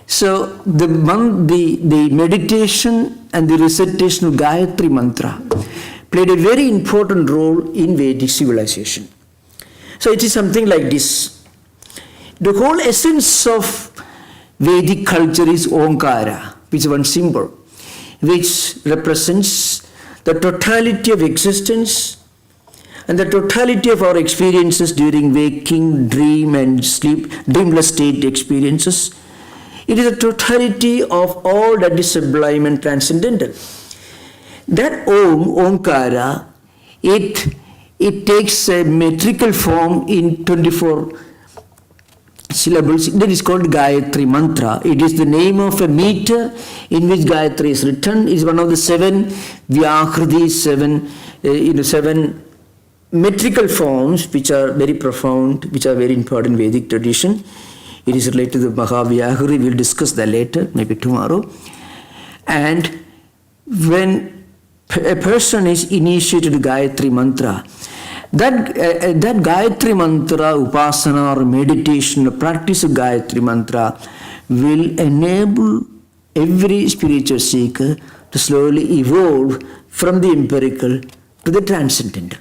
So the meditation and the recitation of Gayatri Mantra played a very important role in Vedic civilization. So it is something like this. The whole essence of Vedic culture is Omkara, which is one symbol, which represents the totality of existence and the totality of our experiences during waking, dream and sleep, dreamless state experiences. It is a totality of all that is sublime and transcendental. That Omkara, it takes a metrical form in 24 syllables. That is called Gayatri Mantra. It is the name of a meter in which Gayatri is written. It is one of the 7 Vyakriti, 7 metrical forms which are very profound, which are very important in Vedic tradition. It is related to the Mahavyakri. We will discuss that later, maybe tomorrow. And when a person is initiated to Gayatri Mantra, that Gayatri Mantra, Upasana or meditation, the practice of Gayatri Mantra will enable every spiritual seeker to slowly evolve from the empirical to the transcendental.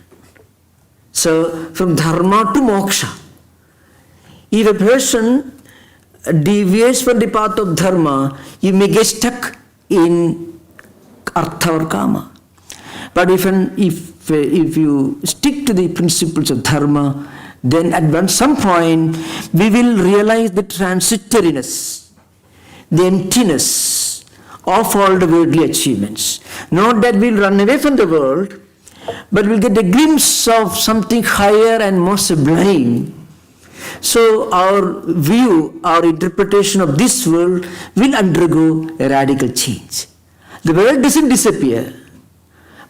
So, from dharma to moksha. If a person deviates from the path of dharma, you may get stuck in artha or kama. But if you stick to the principles of dharma, then at some point we will realize the transitoriness, the emptiness of all the worldly achievements. Not that we'll run away from the world, but we'll get a glimpse of something higher and more sublime. So our view, our interpretation of this world will undergo a radical change. The world doesn't disappear,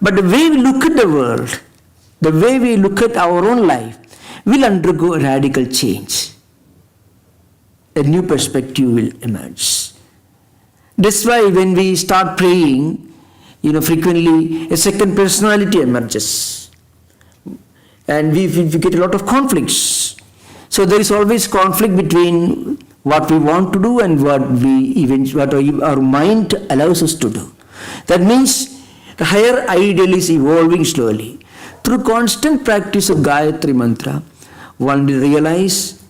but the way we look at the world, the way we look at our own life, will undergo a radical change. A new perspective will emerge. That's why when we start praying, frequently a second personality emerges. And we get a lot of conflicts. So there is always conflict between what we want to do and what our mind allows us to do. That means the higher ideal is evolving slowly. Through constant practice of Gayatri Mantra, one will realize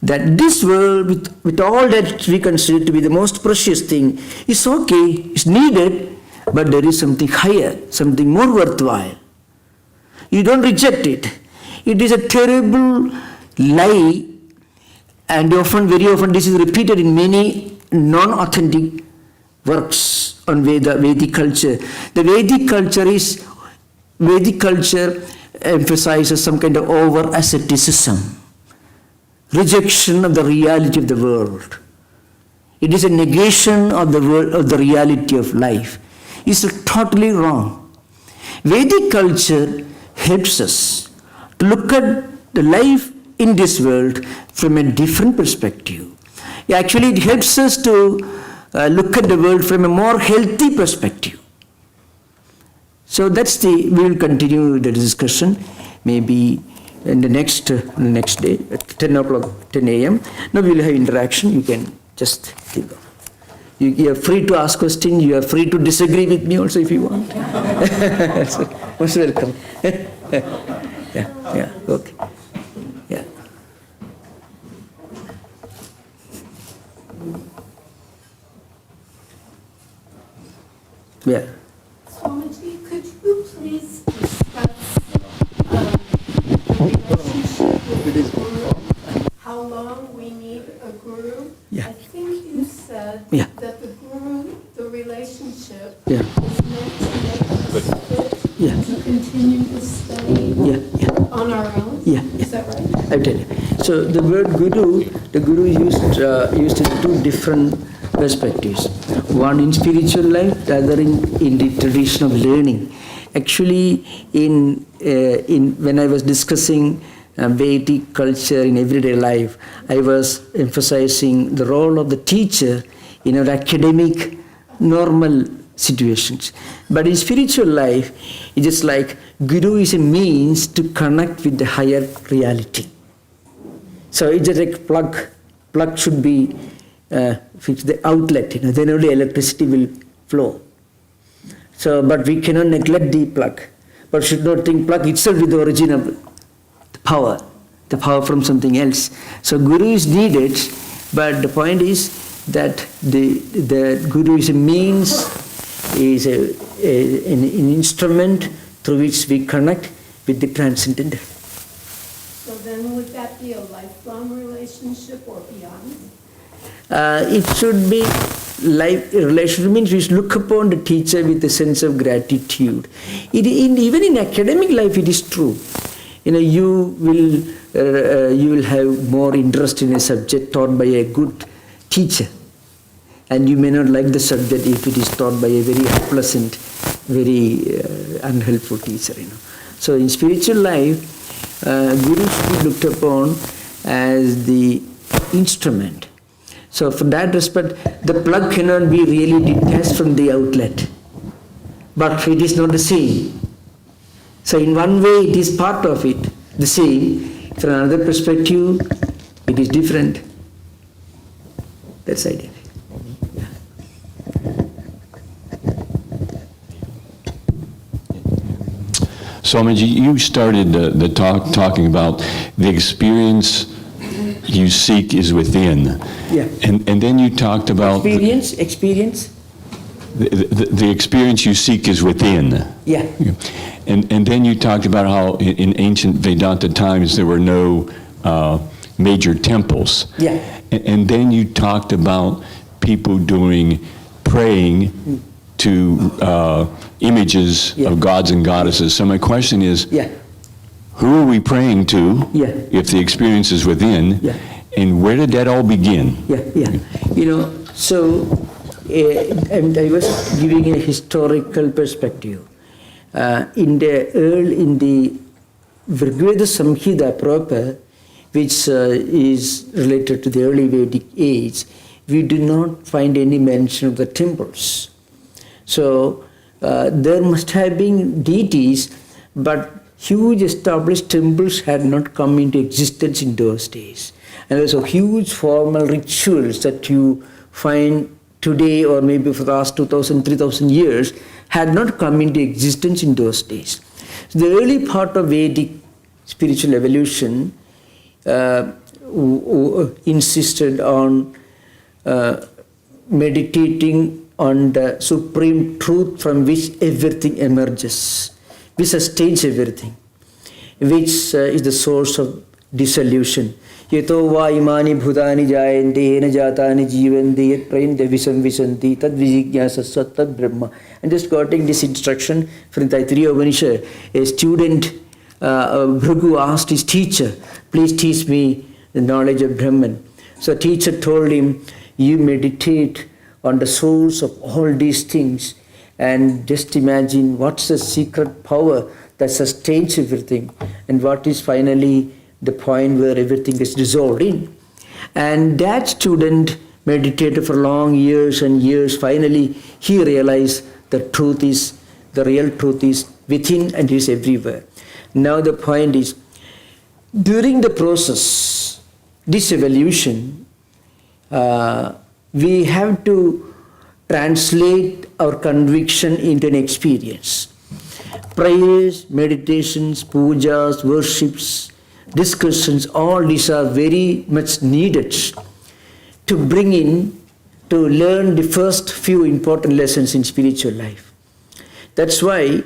that this world, with all that we consider to be the most precious thing, is okay, is needed, but there is something higher, something more worthwhile. You don't reject it. It is a terrible lie And very often this is repeated in many non-authentic works on Vedic culture. The Vedic culture emphasizes some kind of over-asceticism, rejection of the reality of the world. It is a negation of the world, of the reality of life. It's totally wrong. Vedic culture helps us to look at the life in this world from a different perspective. Actually, it helps us to look at the world from a more healthy perspective. So we will continue the discussion maybe in the next day at 10 a.m. Now we will have interaction. You can just think of. You are free to ask questions. You are free to disagree with me also if you want. So, most welcome. yeah, okay. Yeah. Yeah. Swamiji, could you please discuss the relationship with the guru? How long we need a guru? Yeah. I think you said Yeah. that the guru, the relationship, Yeah. is meant to make us fit Yeah. to continue to study on our own. Yeah. Is that right? I'll tell you. So the word guru, the guru used in two different perspectives. One in spiritual life, the other in the tradition of learning. Actually, when I was discussing Vedic culture in everyday life, I was emphasizing the role of the teacher in our academic, normal situations. But in spiritual life, it's just like guru is a means to connect with the higher reality. So it's just like plug should be fix the outlet, then only electricity will flow. So, but we cannot neglect the plug. But should not think plug itself is the origin of the power from something else. So guru is needed, but the point is that the guru is a means, is an instrument through which we connect with the transcendental. So then would that be a lifelong relationship or beyond? It should be life relationship, means we should look upon the teacher with a sense of gratitude. Even in academic life, it is true. You will have more interest in a subject taught by a good teacher, and you may not like the subject if it is taught by a very unpleasant, very unhelpful teacher. So in spiritual life, guru should be looked upon as the instrument. So for that respect, the plug cannot be really detached from the outlet, but it is not the same. So in one way it is part of it, the same. From another perspective, it is different. That's the idea. Swamiji, you started the talk talking about the experience you seek is within. Yeah. And then you talked about experience. The experience you seek is within. Yeah. And then you talked about how in ancient Vedanta times there were no major temples. Yeah. And then you talked about people praying to images of gods and goddesses. So my question is, who are we praying to if the experience is within? And where did that all begin? So and I was giving a historical perspective. In the Rigveda Samhita proper, which is related to the early Vedic age, we do not find any mention of the temples. So there must have been deities, but huge established temples had not come into existence in those days. And also huge formal rituals that you find today or maybe for the last 2,000, 3,000 years had not come into existence in those days. So the early part of Vedic spiritual evolution insisted on meditating on the supreme truth from which everything emerges, which sustains everything, which is the source of dissolution. Yato va imani bhutani jayante ena jatani jivante yat prayante visanti tad vijignyasa tad brahma. I'm just quoting this instruction from the Taittiriya Upanishad. A student, Bhrigu, asked his teacher, please teach me the knowledge of Brahman. So teacher told him, you meditate on the source of all these things and just imagine what's the secret power that sustains everything and what is finally the point where everything is dissolved in. And that student meditated for long years and years. Finally, he realized the real truth is within and is everywhere. Now the point is, during the process, this evolution, we have to translate our conviction into an experience. Prayers, meditations, pujas, worships, discussions, all these are very much needed to bring in, to learn the first few important lessons in spiritual life. That's why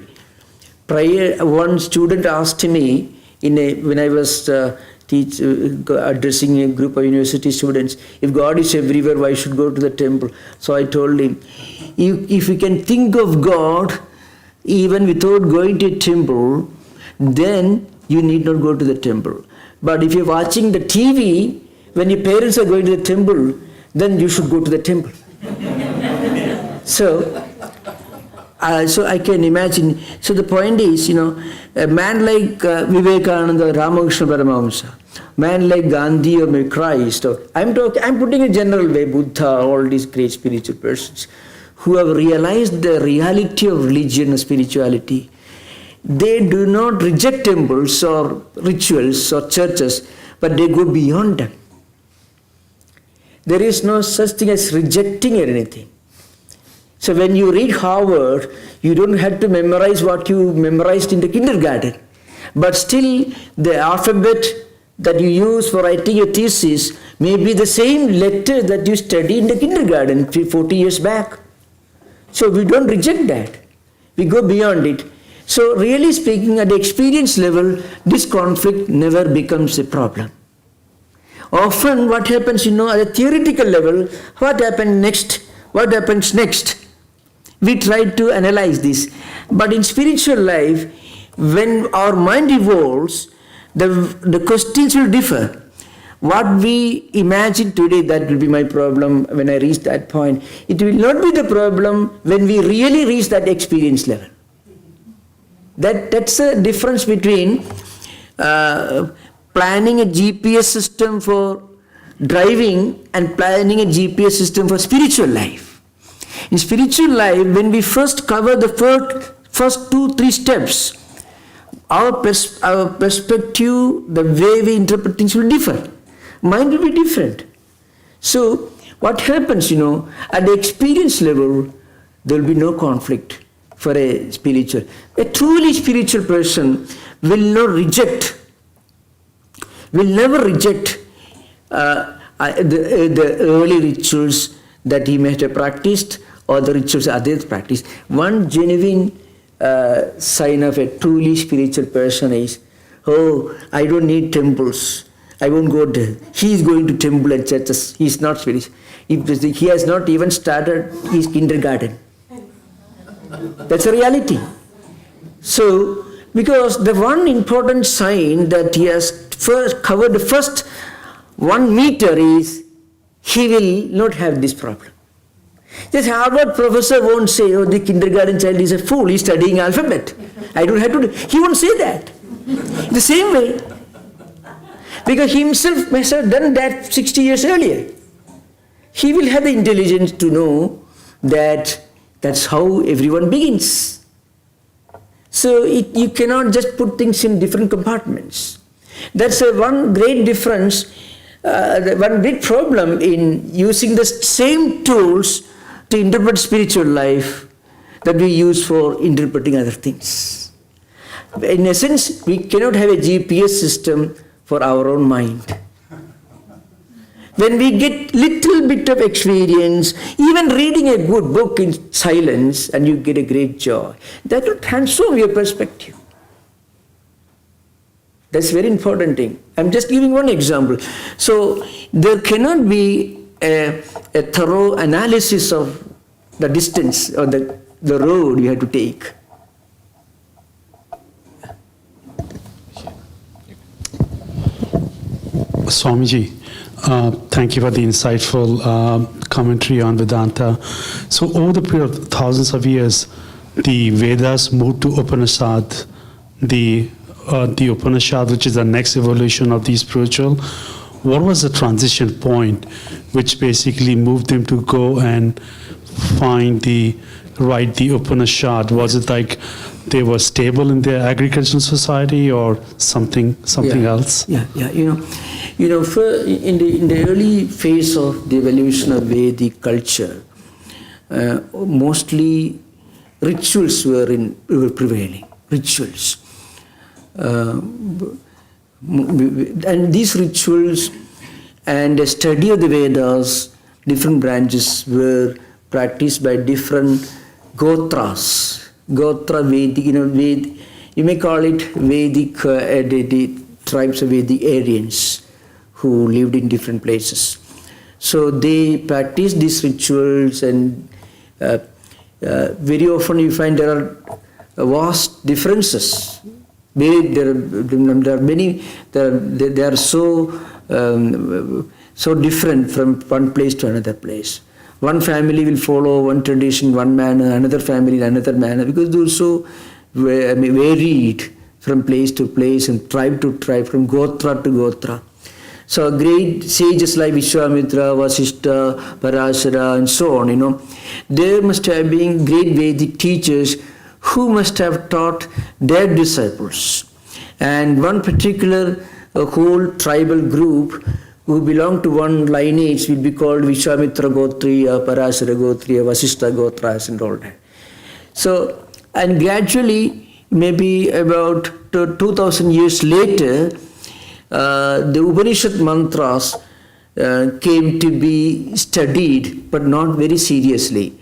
prayer, one student asked me when I was addressing a group of university students, if God is everywhere, why should go to the temple? So I told him, if you can think of God even without going to a temple, then you need not go to the temple. But if you're watching the TV, when your parents are going to the temple, then you should go to the temple. So I can imagine. So the point is, a man like Vivekananda, Ramakrishna Paramahamsa, man like Gandhi or Christ, or I'm putting a general way, Buddha, all these great spiritual persons who have realized the reality of religion and spirituality. They do not reject temples or rituals or churches, but they go beyond them. There is no such thing as rejecting anything. So when you read Harvard, you don't have to memorize what you memorized in the kindergarten. But still, the alphabet that you use for writing your thesis may be the same letter that you studied in the kindergarten 40 years back. So we don't reject that. We go beyond it. So really speaking, at the experience level, this conflict never becomes a problem. Often what happens, at a theoretical level, what happens next? We try to analyze this. But in spiritual life, when our mind evolves, the questions will differ. What we imagine today, that will be my problem when I reach that point. It will not be the problem when we really reach that experience level. That's a difference between planning a GPS system for driving and planning a GPS system for spiritual life. In spiritual life, when we first cover the first 2-3 steps, our perspective, the way we interpret things will differ. Mind will be different. So what happens, at the experience level, there will be no conflict for a spiritual. A truly spiritual person will never reject the early rituals that he may have practiced or the rituals others practice. One genuine sign of a truly spiritual person is, I don't need temples. I won't go there. He is going to temple and churches. He is not spiritual. He has not even started his kindergarten. That's a reality. So, because the one important sign that he has first covered the first 1 meter is, he will not have this problem. This Harvard professor won't say, the kindergarten child is a fool, he's studying alphabet. I don't have to do. He won't say that. The same way. Because he himself must have done that 60 years earlier. He will have the intelligence to know that that's how everyone begins. So you cannot just put things in different compartments. That's one great difference, one big problem in using the same tools to interpret spiritual life that we use for interpreting other things. In essence, we cannot have a GPS system for our own mind. When we get little bit of experience, even reading a good book in silence, and you get a great joy, that will transform your perspective. That's very important thing. I'm just giving one example. So there cannot be a thorough analysis of the distance or the road you have to take. Swamiji, thank you for the insightful commentary on Vedanta. So over the period of thousands of years, the Vedas moved to Upanishad, the Upanishad, which is the next evolution of the spiritual. What was the transition point which basically moved them to go and write the Upanishad? Was it like they were stable in their agricultural society or something else? Yeah. In the early phase of the evolution of Vedic culture, mostly rituals were prevailing. Rituals. And these rituals and the study of the Vedas, different branches were practiced by different gotras. Gotra Vedic, you may call it Vedic, the tribes of Vedic Aryans who lived in different places. So they practiced these rituals, and very often you find there are vast differences. They are so different from one place to another place. One family will follow one tradition, one manner, another family another manner, because they're so varied from place to place and tribe to tribe, from gotra to gotra. So great sages like Vishwamitra, Vasishta, Parashara, and so on, there must have been great Vedic teachers who must have taught their disciples. And one particular whole tribal group who belong to one lineage will be called Vishwamitra Gotriya, Parashara Gotriya, Vasishta Gotras, and all that. So, and gradually, maybe about 2000 years later, the Upanishad mantras came to be studied, but not very seriously.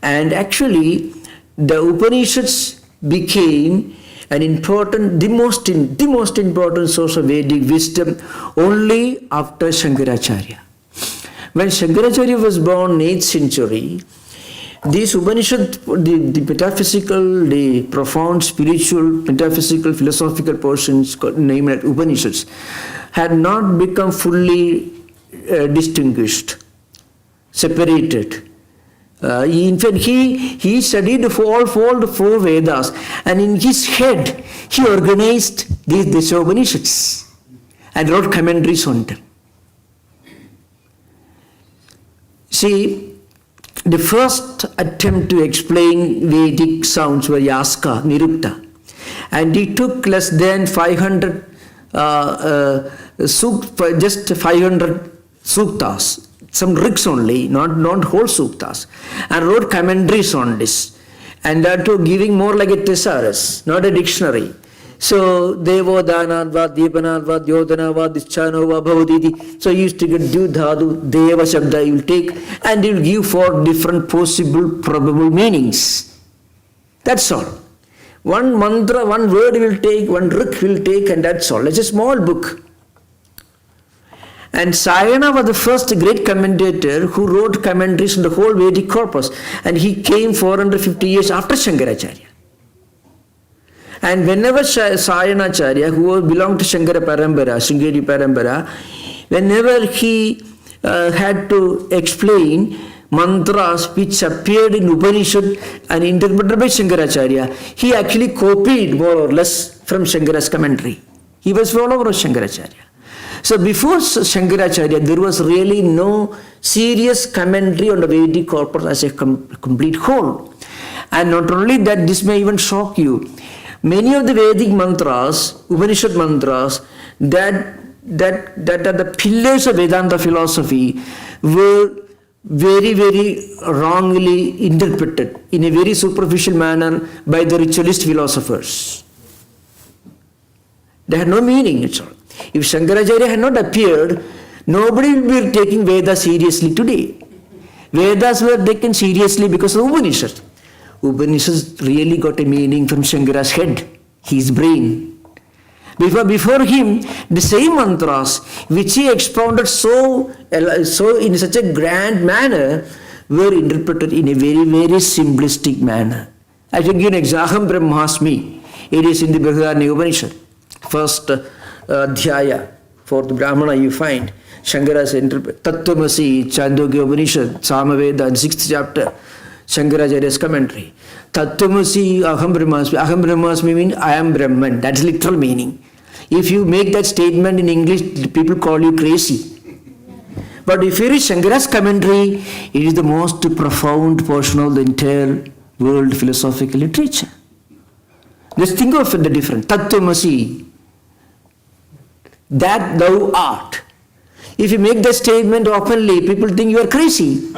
And actually, the Upanishads became an important, the most important source of Vedic wisdom only after Shankaracharya. When Shankaracharya was born in 8th century, these Upanishads, the metaphysical, the profound spiritual, metaphysical, philosophical portions named as Upanishads, had not become fully distinguished, separated. In fact, he studied all the four Vedas, and in his head, he organized these Upanishads and wrote commentaries on them. See, the first attempt to explain Vedic sounds were Yaska, Nirukta, and he took less than 500 just 500 suktas, some rigs only, not whole suktas, and wrote commentaries on this, and that too giving more like a thesaurus, not a dictionary. So Devo Danadva, Devanadva, Dyodanava, Dischanova, Bhavaditi. So you used to get Dudhadu, Deva Shabda you will take, and you will give 4 different possible probable meanings. That's all. One mantra, one word will take, one rik will take, and that's all. It's a small book. And Sayana was the first great commentator who wrote commentaries on the whole Vedic corpus, and he came 450 years after Shankaracharya. And whenever Sayanacharya, who belonged to Shankara Parambara, Sringeri Parambara, whenever he had to explain mantras which appeared in Upanishad and interpreted by Shankaracharya, he actually copied more or less from Shankara's commentary. He was follower of Shankaracharya. So before Shankaracharya, there was really no serious commentary on the Vedic corpus as a complete whole. And not only that, this may even shock you. Many of the Vedic mantras, Upanishad mantras, that are the pillars of Vedanta philosophy, were very, very wrongly interpreted in a very superficial manner by the ritualist philosophers. They had no meaning at all. If Shankaracharya had not appeared, nobody would be taking Vedas seriously today. Vedas were taken seriously because of Upanishad. Upanishads really got a meaning from Shankara's head, his brain. Before him, the same mantras which he expounded so in such a grand manner were interpreted in a very, very simplistic manner. I will give you an example. Aham Brahmasmi. It is in the Brihadaranyaka Upanishad. First Adhyaya, fourth Brahmana you find. Shankara's Tattwamasi, Chandogya Upanishad, Samaveda, 6th chapter. Shankaracharya's commentary. Tattwamasi Aham Brahmasmi. Aham Brahmasmi means I am Brahman. That's literal meaning. If you make that statement in English, people call you crazy. But if you read Shankara's commentary, it is the most profound portion of the entire world philosophical literature. Just think of the difference. Tattwamasi, that thou art. If you make that statement openly, people think you are crazy.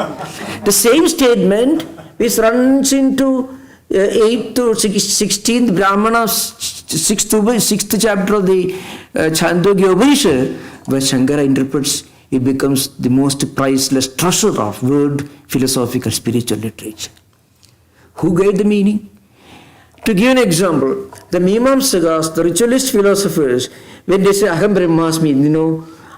The same statement which runs into 8th to 16th Brahmana, 6th chapter of the Chandogya Upanishad, where Shankara interprets, it becomes the most priceless treasure of world philosophical spiritual literature. Who gave the meaning? To give an example, the Mimamsakas, the ritualist philosophers, when they say Aham Brahmasmi,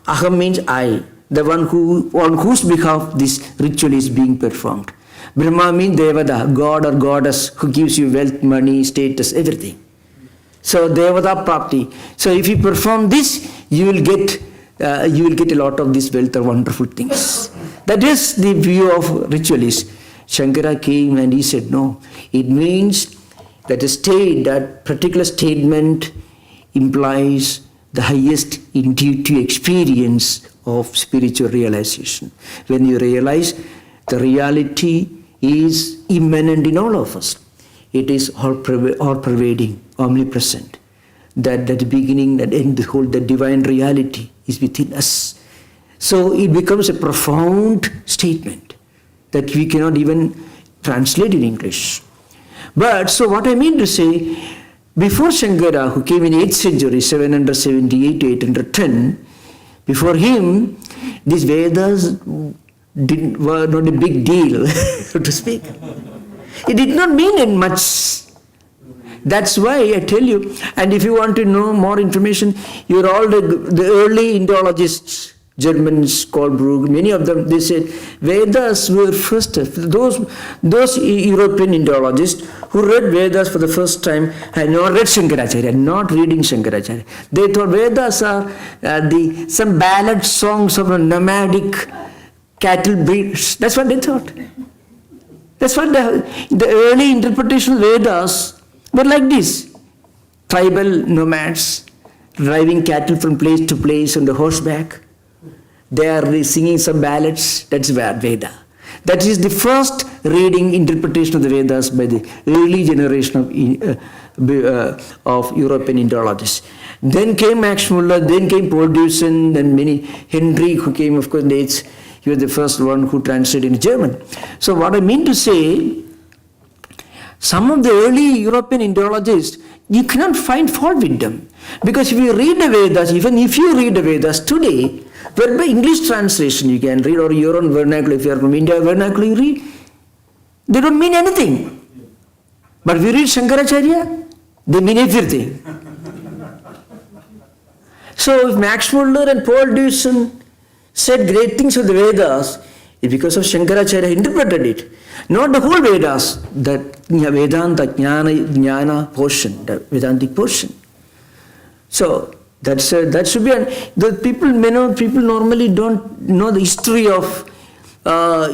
Aham means I, the one on whose behalf this ritual is being performed. Brahma means Devada, God or goddess who gives you wealth, money, status, everything. So Devada Prapti. So if you perform this, you will get a lot of this wealth or wonderful things. That is the view of ritualists. Shankara came and he said, no, it means that that particular statement implies the highest intuitive experience of spiritual realization. When you realize the reality is immanent in all of us, it is all-pervading, omnipresent. That the beginning, that end, the whole, the divine reality is within us. So it becomes a profound statement that we cannot even translate in English. But so what I mean to say, before Shankara, who came in 8th century, 778 to 810, before him, these Vedas were not a big deal, so to speak. It did not mean much. That's why I tell you, and if you want to know more information, you're all the early Indologists, Germans, Kohlbrugg, many of them, they said Vedas were first, those European Indologists who read Vedas for the first time had not read Shankaracharya, not reading Shankaracharya. They thought Vedas are some ballad songs of a nomadic cattle breeders. That's what they thought. That's what the early interpretation of Vedas were like this. Tribal nomads driving cattle from place to place on the horseback. They are singing some ballads. That's Veda. That is the first reading interpretation of the Vedas by the early generation of European Indologists. Then came Max Muller, then came Paul Deussen, then many, Henry, who came, of course, he was the first one who translated in German. So what I mean to say, some of the early European Indologists, you cannot find fault with them. Because if you read the Vedas, even if you read the Vedas today, well, by English translation you can read, or your own vernacular, if you are from India vernacular, you read, they don't mean anything. But if you read Shankaracharya, they mean everything. So if Max Muller and Paul Deussen said great things of the Vedas, it's because of Shankaracharya interpreted it. Not the whole Vedas, the Vedanta, Jnana portion, the Vedantic portion. So that should be, the people normally don't know the history of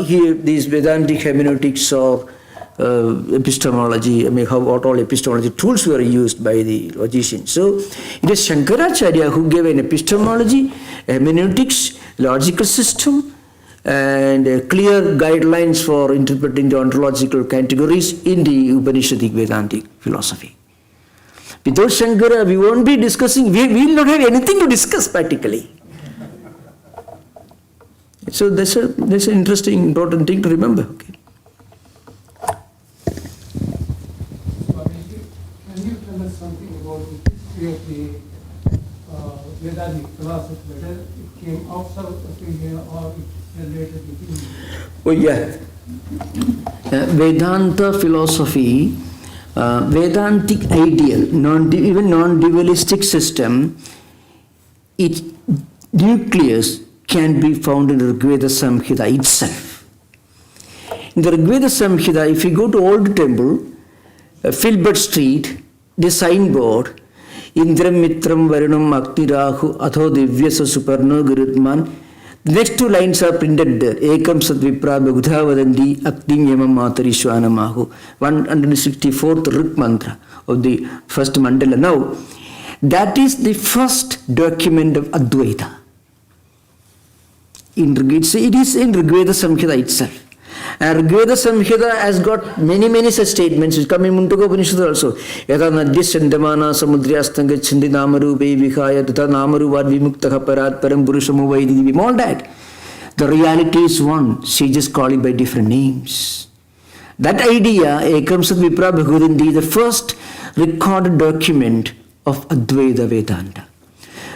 these Vedantic hermeneutics or epistemology. I mean, what all epistemology tools were used by the logicians. So it is Shankaracharya who gave an epistemology, hermeneutics, logical system, and clear guidelines for interpreting the ontological categories in the Upanishadic Vedantic philosophy. Without Shankara, we won't be discussing, we will not have anything to discuss practically. So that's an interesting, important thing to remember. Okay. Can you tell us something about the history of the Vedanic philosophy, whether it came outside of India or it related with India? Oh yeah. Vedanta philosophy Vedantic ideal, even non-dualistic system, its nucleus can be found in the Rigveda Samhita itself. In the Rigveda Samhita, if you go to Old Temple, Filbert Street, the signboard, Indram Mitram Varunam Agnirahu Atho Divyasa Suparno Gurutman, next two lines are printed there. Ekam Sadvipra Bhaguthavadandi Aktim Yamam Matarishwanamahu, 164th Rik mantra of the first mandala. Now, that is the first document of Advaita. It is in Rigveda Samhita itself. And Rigveda Samhita has got many such statements which come in Mundaka Upanishad also. Yatha nadya sandamana samudryastanga chindi namaru vihaya tata namaru vad vimuktaha parat param purusamu vaidivim. All that. The reality is one. She just call it by different names. That idea, Ekam Sat Vipra Bhagavadandi, the first recorded document of Advaita Vedanta.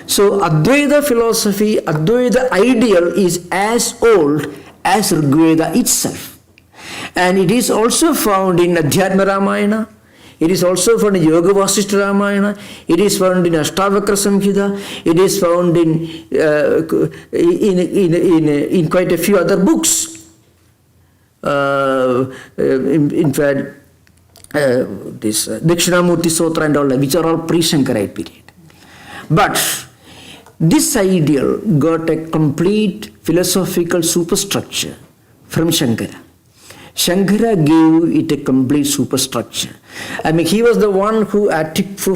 So Advaita philosophy, Advaita ideal is as old as Rigveda itself. And it is also found in Adhyatma Ramayana, it is also found in Yoga Vasishta Ramayana, it is found in Ashtavakra Samhita, it is found in quite a few other books. In fact, this Dakshinamurti Sutra and all that, which are all pre-Shankarite period. But this ideal got a complete philosophical superstructure from Shankara. Shankara gave it a complete superstructure. I mean, he was the one who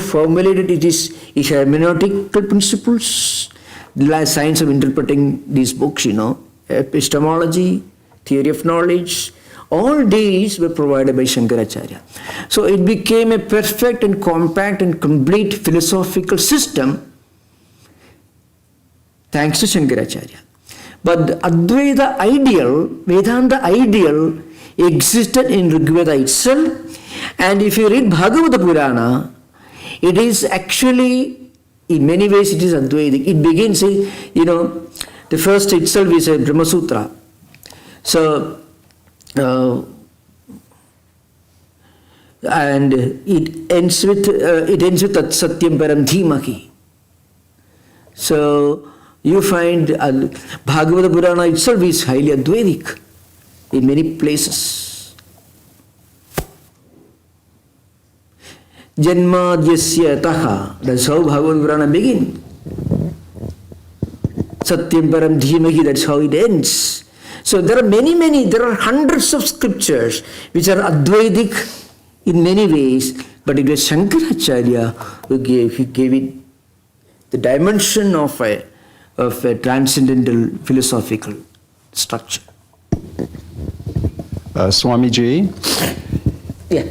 formulated his hermeneutical principles, the science of interpreting these books, epistemology, theory of knowledge. All these were provided by Shankaracharya. So it became a perfect and compact and complete philosophical system thanks to Shankaracharya. But the Advaita ideal, Vedanta ideal, existed in Rigveda itself. And if you read Bhagavata Purana, it is actually, in many ways, it is Advaitic. It begins, the first itself is a Brahma Sutra. So, and it ends with Tat Satyam Param Dhimahi. So, you find Bhagavata Purana itself is highly Advaitic in many places. Janmadyasya taha, that's how Bhagavata Purana begins. Satyam Param Dhimahi, that's how it ends. So there are there are hundreds of scriptures which are Advaitic in many ways, but it was Shankaracharya who gave it the dimension of a transcendental philosophical structure. Swamiji? Yeah.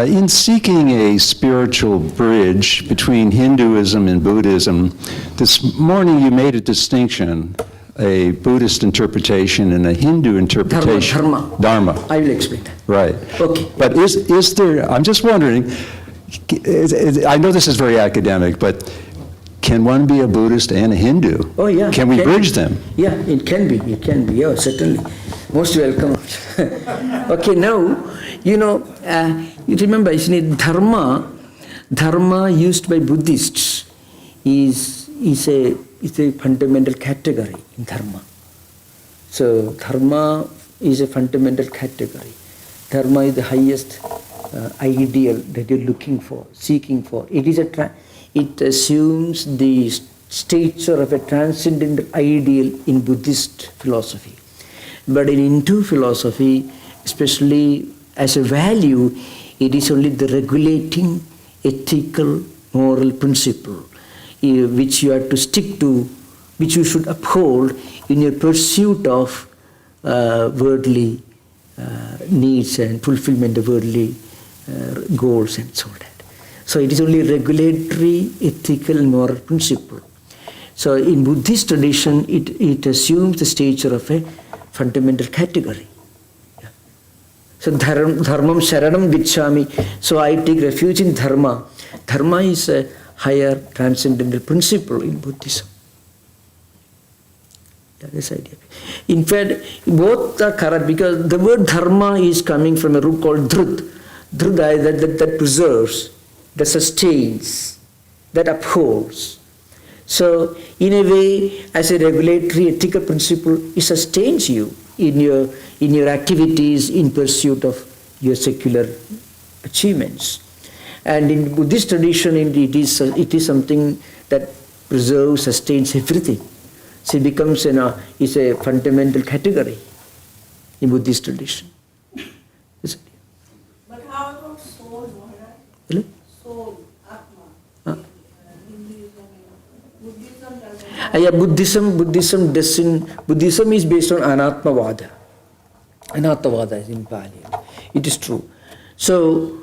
In seeking a spiritual bridge between Hinduism and Buddhism, this morning you made a distinction, a Buddhist interpretation and a Hindu interpretation. Dharma. I will explain that. Right. Okay. But is there, I'm just wondering, I know this is very academic, but can one be a Buddhist and a Hindu? Oh, yeah. Can we bridge them? Yeah, it can be. Yeah, certainly. Most welcome. Okay, now, you remember, isn't it, dharma used by Buddhists is a fundamental category in dharma. So, dharma is a fundamental category. Dharma is the highest ideal that you're looking for, seeking for. It assumes the stature of a transcendental ideal in Buddhist philosophy. But in Hindu philosophy, especially as a value, it is only the regulating ethical moral principle which you have to stick to, which you should uphold in your pursuit of worldly needs and fulfillment of worldly goals and so on. So it is only regulatory, ethical, and moral principle. So in Buddhist tradition, it assumes the stature of a fundamental category. Yeah. So dharmam sharanam gicchami. So I take refuge in dharma. Dharma is a higher transcendental principle in Buddhism. That is the idea. In fact, both are correct because the word dharma is coming from a root called dhrut. Dhrudaya, that preserves, that sustains, that upholds. So, in a way, as a regulatory ethical principle, it sustains you in your activities in pursuit of your secular achievements. And in Buddhist tradition, it is something that preserves, sustains everything. So it becomes is a fundamental category in Buddhist tradition. But how about soul, Maharaj? Really? Soul, Atma. Buddhism doesn't. Buddhism is based on Anatmavada. Anatmavada is in Pali. It is true. So,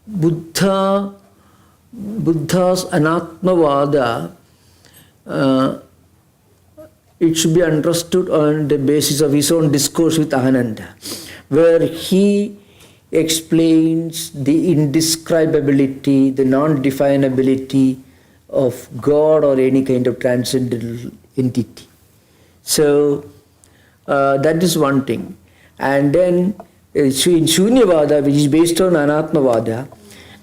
Buddha's Anatmavada, it should be understood on the basis of his own discourse with Ananda, where he explains the indescribability, the non-definability of God or any kind of transcendental entity. So that is one thing. And then in Shunyavada, which is based on Anatmavada,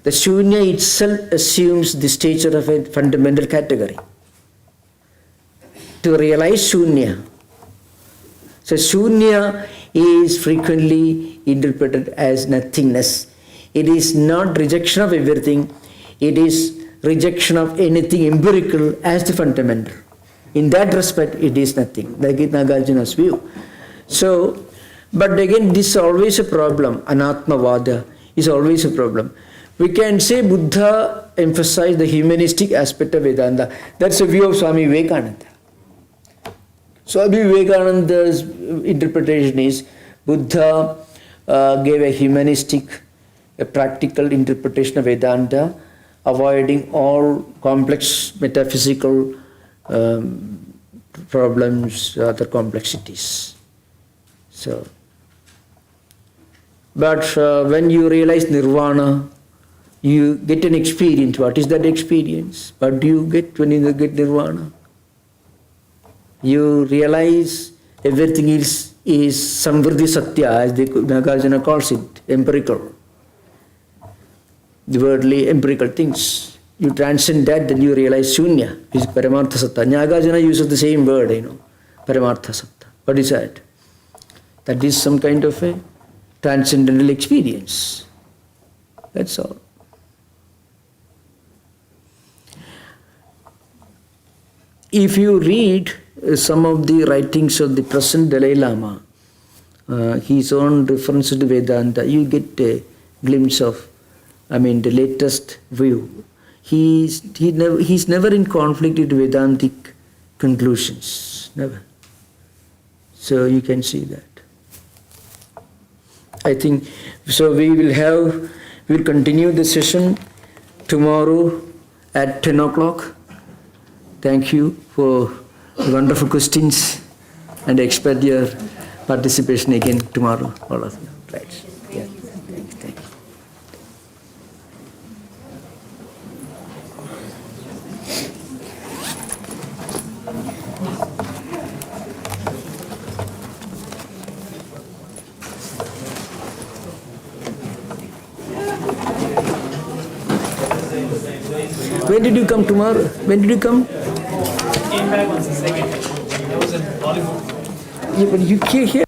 the Shunya itself assumes the stature of a fundamental category. To realize Shunya. So Shunya is frequently interpreted as nothingness. It is not rejection of everything, it is rejection of anything empirical as the fundamental. In that respect, it is nothing, like in Nagarjuna's view. So, but again, this is always a problem. Anatmavada is always a problem. We can say Buddha emphasized the humanistic aspect of Vedanta. That's the view of Swami Vivekananda. Swami Vivekananda's interpretation is Buddha gave a humanistic, a practical interpretation of Vedanta, avoiding all complex metaphysical problems, other complexities. So, but when you realize Nirvana, you get an experience. What is that experience? What do you get when you get Nirvana? You realize everything is Samvriddhi Satya, as Nagarjuna calls it, empirical. The worldly empirical things. You transcend that, then you realize Shunya, which is Paramartha Satta. Nagarjuna uses the same word, Paramartha Satta. What is that? That is some kind of a transcendental experience. That's all. If you read some of the writings of the present Dalai Lama, his own references to Vedanta, you get a glimpse of, the latest view. He's never in conflict with Vedantic conclusions, never. So you can see that. I think, so we'll continue the session tomorrow at 10 o'clock. Thank you for wonderful questions, and I expect your participation again tomorrow, all of you. Right. Yeah. Thank you. When did you come tomorrow? When did you come? Came back on the second. I was in Bollywood. Yeah, but you came here.